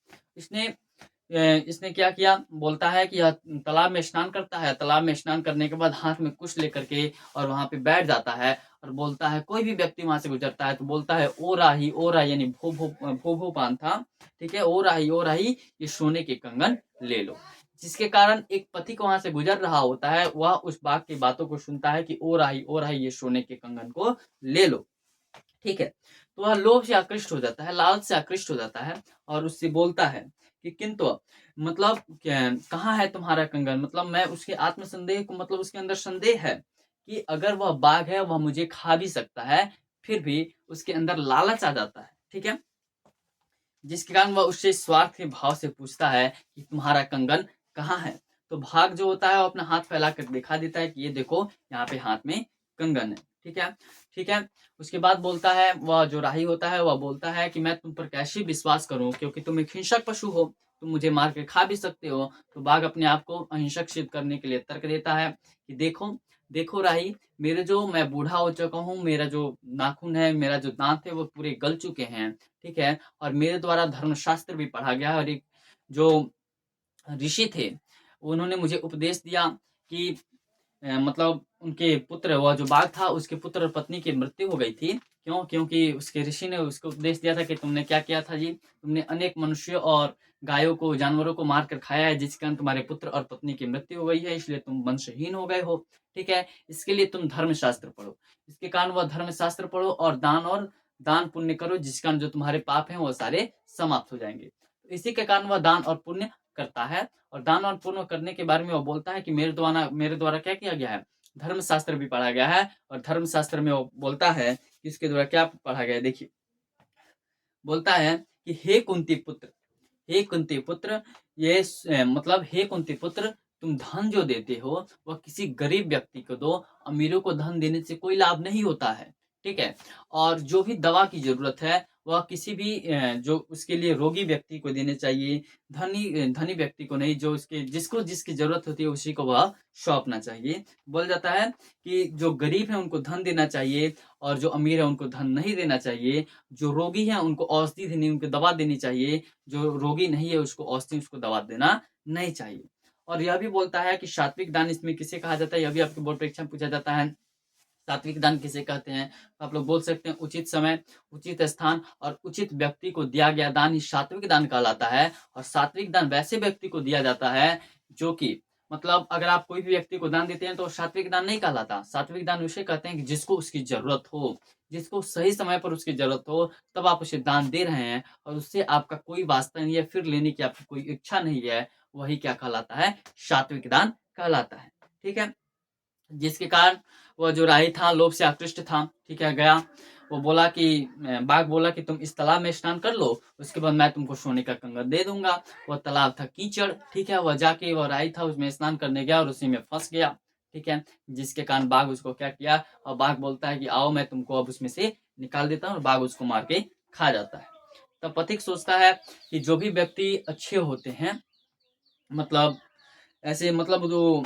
इसने क्या किया, बोलता है कि यह तालाब में स्नान करता है, तालाब में स्नान करने के बाद हाथ में कुछ लेकर के और वहां पे बैठ जाता है, और बोलता है, कोई भी व्यक्ति वहां से गुजरता है तो बोलता है, ओ राही ओ राही, यानी भो भो भो भो पान था। ठीक है। ओ राही, ये सोने के कंगन ले लो। जिसके कारण एक पथिक वहां से गुजर रहा होता है, वह उस बाघ की बातों को सुनता है कि ओ राही, ये सोने के कंगन को ले लो। ठीक है। तो वह लोभ से आकृष्ट हो जाता है, लालच से आकृष्ट हो जाता है, और उससे बोलता है कि किंतु, मतलब कहाँ है तुम्हारा कंगन, मतलब मैं उसके आत्मसंदेह को, मतलब उसके अंदर संदेह है कि अगर वह बाघ है वह मुझे खा भी सकता है, फिर भी उसके अंदर लालच आ जाता है। ठीक है। जिसके कारण वह उससे स्वार्थ के भाव से पूछता है कि तुम्हारा कंगन कहाँ है। तो भाग जो होता है वो अपना हाथ फैला कर दिखा देता है कि ये देखो, यहाँ पे हाथ में कंगन है। ठीक है। ठीक है। उसके बाद बोलता है, वह जो राही होता है वह बोलता है कि मैं तुम पर कैसे विश्वास करूं, क्योंकि तुम एक हिंसक पशु हो, तुम मुझे मार के खा भी सकते हो। तो बाघ अपने आप को अहिंसक सिद्ध करने के लिए तर्क देता है कि देखो देखो राही, मेरे जो मैं बूढ़ा हो चुका हूँ, मेरा जो नाखून है, मेरा जो दांत है वो पूरे गल चुके हैं, ठीक है, और मेरे द्वारा धर्मशास्त्र भी पढ़ा गया है, और एक जो ऋषि थे उन्होंने मुझे उपदेश दिया कि मतलब उनके पुत्र, वह जो बाघ था उसके पुत्र और पत्नी की मृत्यु हो गई थी। क्यों? क्योंकि उसके ऋषि ने उसको उपदेश दिया था कि तुमने क्या किया था जी, तुमने अनेक मनुष्यों और गायों को, जानवरों को मार कर खाया है, जिसके कारण तुम्हारे पुत्र और पत्नी की मृत्यु हो गई है, इसलिए तुम वंशहीन हो गए हो, ठीक है। इसके लिए तुम धर्मशास्त्र पढ़ो। इसके कारण वह धर्मशास्त्र पढ़ो और दान पुण्य करो, जिस कारण जो तुम्हारे पाप हैं वो सारे समाप्त हो जाएंगे। तो इसी के कारण वह दान और पुण्य करता है, और दान और पुण्य करने के बारे में वो बोलता है कि मेरे द्वारा क्या किया गया है, धर्मशास्त्र भी पढ़ा गया है। और धर्मशास्त्र में वो बोलता है कि इसके द्वारा क्या पढ़ा गया है, देखिए बोलता है कि हे कुंती पुत्र, मतलब हे कुंती पुत्र, तुम धन जो देते हो वह किसी गरीब व्यक्ति को दो, अमीरों को धन देने से कोई लाभ नहीं होता है, ठीक है। और जो भी दवा की जरूरत है वह किसी भी जो उसके लिए रोगी व्यक्ति को देने चाहिए, धनी धनी व्यक्ति को नहीं, जो उसके जिसको जिसकी जरूरत होती है उसी को वह सौंपना चाहिए। बोल जाता है कि जो गरीब है उनको धन देना चाहिए, और जो अमीर है उनको धन नहीं देना चाहिए। जो रोगी है उनको औषधि देनी, उनको दवा देनी चाहिए, जो रोगी नहीं है उसको औषधि, उसको दवा देना नहीं चाहिए। और यह भी बोलता है कि सात्विक दान इसमें किसे कहा जाता है, यह भी आपके बोर्ड परीक्षा में पूछा जाता है। सात्विक दान किसे कहते हैं? तो आप लोग बोल सकते हैं उचित समय, उचित स्थान और उचित व्यक्ति को दिया गया दान ही सात्विक दान कहलाता है। और सात्विक दान वैसे व्यक्ति को दिया जाता है जो कि, मतलब अगर आप कोई भी व्यक्ति को दान देते हैं तो सात्विक दान नहीं कहलाता। सात्विक दान उसे कहते हैं कि जिसको उसकी जरूरत हो, जिसको सही समय पर उसकी जरूरत हो, तब आप उसे दान दे रहे हैं और उससे आपका कोई वास्ता नहीं है, फिर लेने की आपकी कोई इच्छा नहीं है, वही क्या कहलाता है, सात्विक दान कहलाता है, ठीक है। जिसके कारण वह जो राही था लोभ से आकृष्ट था, ठीक है, गया, वो बोला कि बाघ बोला कि तुम इस तालाब में स्नान कर लो, उसके बाद मैं तुमको सोने का कंगन दे दूंगा। वह तालाब था कीचड़, ठीक है, वह जाके वह राही था उसमें स्नान करने गया और उसी में फंस गया, ठीक है। जिसके कारण बाघ उसको क्या किया, और बाघ बोलता है कि आओ मैं तुमको अब उसमें से निकाल देता हूँ, और बाघ उसको मार के खा जाता है। तब पथिक सोचता है कि जो भी व्यक्ति अच्छे होते हैं, मतलब ऐसे, मतलब जो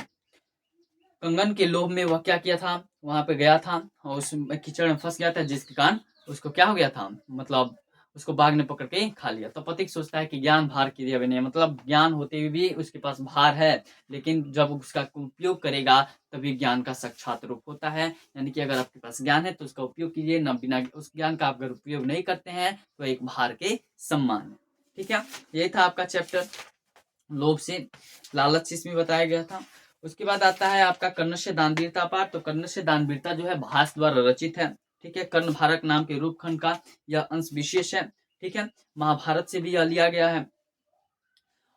कंगन के लोभ में वह क्या किया था, वहां पे गया था और उस कीचड़ में फंस गया था, जिसके कारण उसको क्या हो गया था, मतलब उसको बाघ ने पकड़ के खा लिया। तो पथिक सोचता है कि ज्ञान भार की दिया नहीं, मतलब ज्ञान होते हुए भी उसके पास भार है, लेकिन जब उसका उपयोग करेगा तभी ज्ञान का साक्षात रूप होता है। यानी कि अगर आपके पास ज्ञान है तो उसका उपयोग कीजिए, न बिना उस ज्ञान का अगर उपयोग नहीं करते हैं तो एक भार के सम्मान है, ठीक है। यही था आपका चैप्टर, लोभ से लालच से इसमें बताया गया था। उसके बाद आता है आपका कर्ण से दानवीरता पाठ। तो कर्ण से दानवीरता जो है भास द्वारा रचित है, ठीक है। कर्ण भारत नाम के रूपखंड का यह अंश विशेष है, ठीक है। महाभारत से भी यह लिया गया है।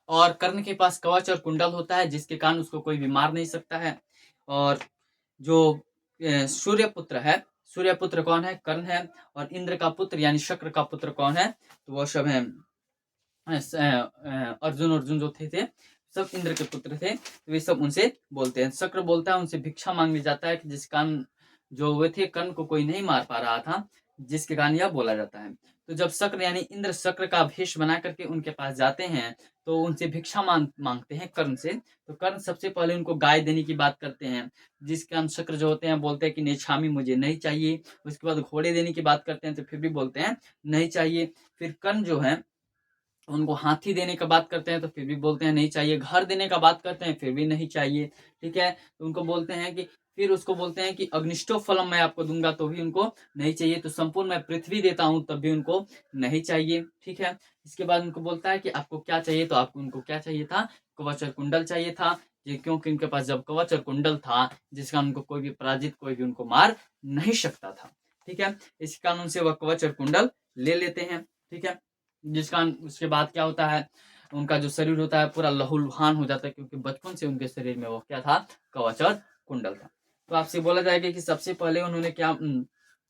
और कर्ण के पास कवच और कुंडल होता है, जिसके कारण उसको कोई भी मार नहीं सकता है। और जो सूर्यपुत्र है, सूर्यपुत्र कौन है, कर्ण है। और इंद्र का पुत्र यानी शक्र का पुत्र कौन है, तो वह सब है अर्जुन, अर्जुन जो थे सब इंद्र के पुत्र थे, तो वे सब उनसे बोलते हैं। शक्र बोलता है उनसे भिक्षा मांगने जाता है कि जिस कारण जो वे थे कर्ण को कोई नहीं मार पा रहा था, जिसके कारण यह बोला जाता है। तो जब शक्र यानी इंद्र शक्र का भेष बना करके उनके पास जाते हैं तो उनसे भिक्षा मांगते हैं कर्ण से। तो कर्ण सबसे पहले उनको गाय देने की बात करते हैं, जिसके कारण शक्र जो होते हैं बोलते हैं कि नहीं छामी मुझे नहीं चाहिए। उसके बाद घोड़े देने की बात करते हैं तो फिर भी बोलते हैं नहीं चाहिए। फिर कर्ण जो है उनको हाथी देने का बात करते हैं तो फिर भी बोलते हैं नहीं चाहिए। घर देने का बात करते हैं फिर भी नहीं चाहिए, ठीक है। तो उनको बोलते हैं कि, फिर उसको बोलते हैं कि अग्निष्टो फलम मैं आपको दूंगा तो भी उनको नहीं चाहिए। तो संपूर्ण मैं पृथ्वी देता हूं तब भी उनको नहीं चाहिए, ठीक है। इसके बाद उनको बोलता है कि आपको क्या चाहिए, तो आपको उनको क्या चाहिए था, कवच और कुंडल चाहिए था। ये क्योंकि उनके पास जब कवच और कुंडल था जिसका उनको कोई भी पराजित, कोई भी उनको मार नहीं सकता था, ठीक है। इस कानून से वह कवच और कुंडल ले लेते हैं, ठीक है। जिसका उसके बाद क्या होता है, उनका जो शरीर होता है पूरा लहूलुहान हो जाता है, क्योंकि बचपन से उनके शरीर में वो क्या था, कवच और कुंडल था। तो आपसे बोला जाएगा कि सबसे पहले उन्होंने क्या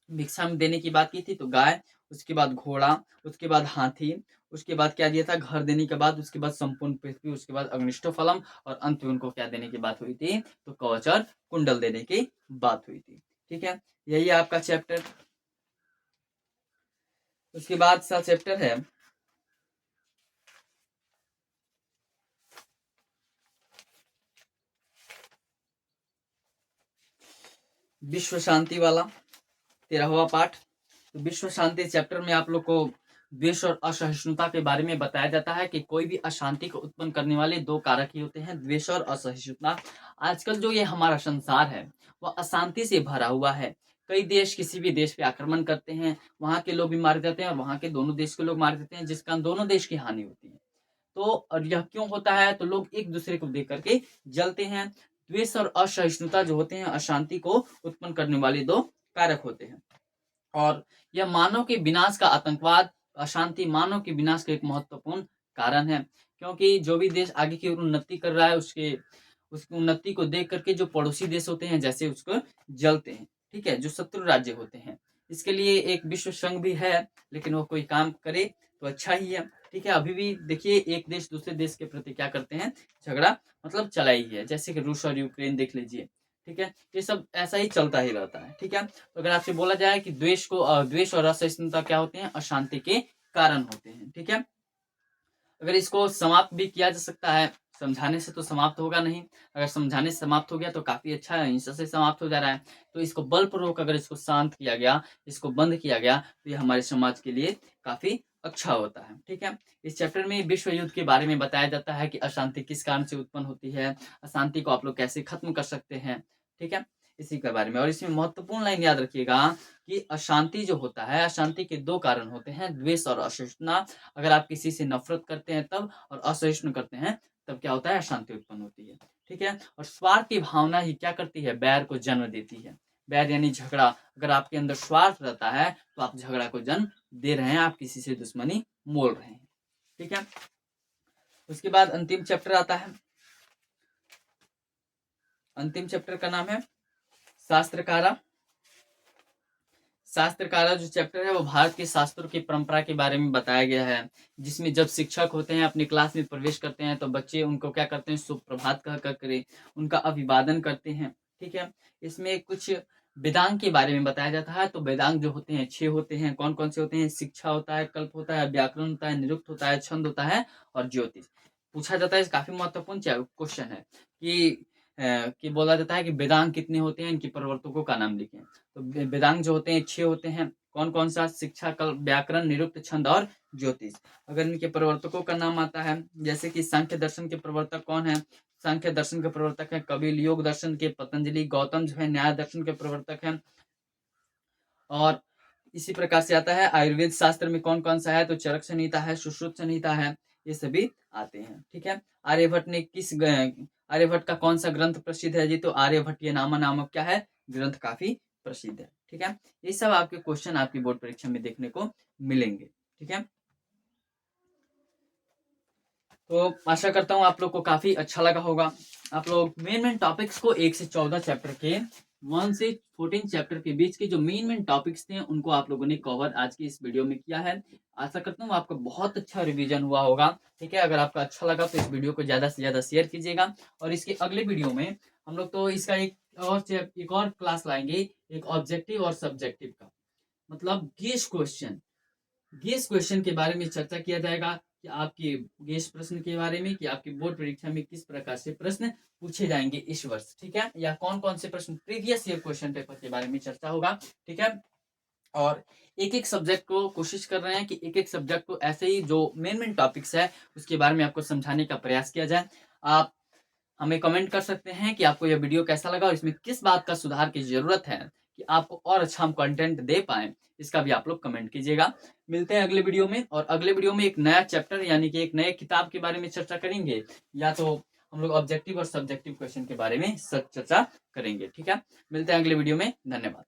भिक्षा में देने की बात की थी, तो गाय, उसके बाद घोड़ा, उसके बाद हाथी, उसके बाद क्या दिया था, घर देने के बाद, उसके बाद संपूर्ण पृथ्वी, उसके बाद अग्निष्टोफलम, और अंत में उनको क्या देने की बात हुई थी, तो कवच और कुंडल देने की बात हुई थी, ठीक है। यही है आपका चैप्टर। उसके बाद सा चैप्टर है विश्व शांति वाला 13वां पाठ। तो विश्व शांति चैप्टर में आप लोग को द्वेष और असहिष्णुता के बारे में बताया जाता है कि कोई भी अशांति को उत्पन्न करने वाले दो कारक ही होते हैं, द्वेष और असहिष्णुता। आजकल जो ये हमारा संसार है वह अशांति से भरा हुआ है। कई देश किसी भी देश पे आक्रमण करते हैं, वहां के लोग भी मारे जाते हैं और वहां के दोनों देश के लोग मारे जाते हैं, जिस कारण दोनों देश की हानि होती है। तो और यह क्यों होता है? तो लोग एक दूसरे को देख करके जलते हैं। द्वेष और असहिष्णुता जो होते हैं अशांति को उत्पन्न करने वाले दो कारक होते हैं, और यह मानव के विनाश का आतंकवाद, अशांति मानव के विनाश का एक महत्वपूर्ण कारण है। क्योंकि जो भी देश आगे की ओर उन्नति कर रहा है उसकी उन्नति को देख करके जो पड़ोसी देश होते हैं जैसे उसको जलते हैं। ठीक है, जो शत्रु राज्य होते हैं। इसके लिए एक विश्व संघ भी है, लेकिन वो कोई काम करे तो अच्छा ही है। ठीक है, अभी भी देखिए एक देश दूसरे देश के प्रति क्या करते हैं, झगड़ा मतलब चला ही है, जैसे कि रूस और यूक्रेन देख लीजिए। ठीक है, ये सब ऐसा ही चलता ही रहता है। ठीक है, तो अगर आपसे बोला जाए कि द्वेष और असहिष्णुता क्या होते हैं, अशांति के कारण होते हैं। ठीक है, अगर इसको समाप्त भी किया जा सकता है, समझाने से तो समाप्त होगा नहीं। अगर समझाने से समाप्त हो गया तो काफी अच्छा है, हिंसा से समाप्त हो जा रहा है। तो इसको बलपूर्वक अगर इसको शांत किया गया, इसको बंद किया गया, तो ये हमारे समाज के लिए काफी अच्छा होता है। ठीक है, इस चैप्टर में विश्व युद्ध के बारे में बताया जाता है कि अशांति किस कारण से उत्पन्न होती है, अशांति को आप लोग कैसे खत्म कर सकते हैं। ठीक है, इसी के बारे में। और इसमें महत्वपूर्ण लाइन याद रखिएगा कि अशांति जो होता है, अशांति के दो कारण होते हैं, द्वेष और असहिष्णुता। अगर आप किसी से नफरत करते हैं तब, और असहिष्णु करते हैं तब क्या होता है, अशांति उत्पन्न होती है। ठीक है, और स्वार्थ की भावना ही क्या करती है, बैर को जन्म देती है। बैर यानी झगड़ा। अगर आपके अंदर स्वार्थ रहता है तो आप झगड़ा को जन्म दे रहे हैं, आप किसी से दुश्मनी मोल रहे हैं। ठीक है, उसके बाद अंतिम चैप्टर आता है। अंतिम चैप्टर का नाम है शास्त्रकारा। शास्त्रकारा जो चैप्टर है वो भारत के शास्त्रों की परंपरा के बारे में बताया गया है, जिसमें जब शिक्षक होते हैं अपनी क्लास में प्रवेश करते हैं तो बच्चे उनको क्या करते हैं, सुप्रभात कह कर उनका अभिवादन करते हैं। ठीक है, इसमें कुछ वेदांग के बारे में बताया जाता है। तो वेदांग जो होते हैं 6 होते हैं। कौन कौन से होते हैं? शिक्षा होता है, कल्प होता है, व्याकरण होता है, निरुक्त होता है, छंद होता है और ज्योतिष। पूछा जाता है, काफी महत्वपूर्ण क्वेश्चन है कि बोला जाता है कि वेदांग कितने होते हैं, इनके प्रवर्तकों का नाम लिखें। तो वेदांग जो होते हैं 6 होते हैं। कौन कौन सा? शिक्षा, कल्प, व्याकरण, निरुक्त, छंद और ज्योतिष। अगर इनके प्रवर्तकों का नाम आता है, जैसे कि सांख्य दर्शन के प्रवर्तक कौन है? सांख्य दर्शन के प्रवर्तक है कपिल। योग दर्शन के पतंजलि। गौतम जो है न्याय दर्शन के प्रवर्तक है। और इसी प्रकार से आता है आयुर्वेद शास्त्र में कौन कौन सा है, तो चरक संहिता है, सुश्रुत संहिता है, ये सभी आते हैं। ठीक है, आर्यभट्ट ने आर्यभट्ट का कौन सा ग्रंथ प्रसिद्ध है जी? तो आर्यभट्टीय नामा नामक क्या है, ग्रंथ काफी प्रसिद्ध है। ठीक है, ये सब आपके क्वेश्चन आपकी बोर्ड परीक्षा में देखने को मिलेंगे। ठीक है, तो आशा करता हूँ आप लोग को काफी अच्छा लगा होगा। आप लोग मेन टॉपिक्स को 1 से 14 चैप्टर के 1 से 14 चैप्टर के बीच के जो मेन टॉपिक्स थे उनको आप लोगों ने कवर आज की इस वीडियो में किया है। आशा करता हूँ आपका बहुत अच्छा रिवीजन हुआ होगा। ठीक है, अगर आपका अच्छा लगा तो इस वीडियो को ज्यादा से ज्यादा शेयर कीजिएगा। और इसके अगले वीडियो में हम लोग तो इसका एक और क्लास लाएंगे, एक ऑब्जेक्टिव और सब्जेक्टिव का, मतलब गेस क्वेश्चन के बारे में चर्चा किया जाएगा कि आपके गेस प्रश्न के बारे में, कि आपकी बोर्ड परीक्षा में किस प्रकार से प्रश्न पूछे जाएंगे इस वर्ष। ठीक है, या कौन कौन से प्रश्न प्रीवियस ईयर क्वेश्चन पेपर के बारे में चर्चा होगा। ठीक है, और एक एक सब्जेक्ट को कोशिश कर रहे हैं कि एक एक सब्जेक्ट को ऐसे ही जो मेन टॉपिक्स है उसके बारे में आपको समझाने का प्रयास किया जाए। आप हमें कमेंट कर सकते हैं कि आपको यह वीडियो कैसा लगा और इसमें किस बात का सुधार की जरूरत है कि आपको और अच्छा हम कंटेंट दे पाए, इसका भी आप लोग कमेंट कीजिएगा। मिलते हैं अगले वीडियो में, और अगले वीडियो में एक नया चैप्टर यानी कि एक नए किताब के बारे में चर्चा करेंगे, या तो हम लोग ऑब्जेक्टिव और सब्जेक्टिव क्वेश्चन के बारे में चर्चा करेंगे। ठीक है, मिलते हैं अगले वीडियो में। धन्यवाद।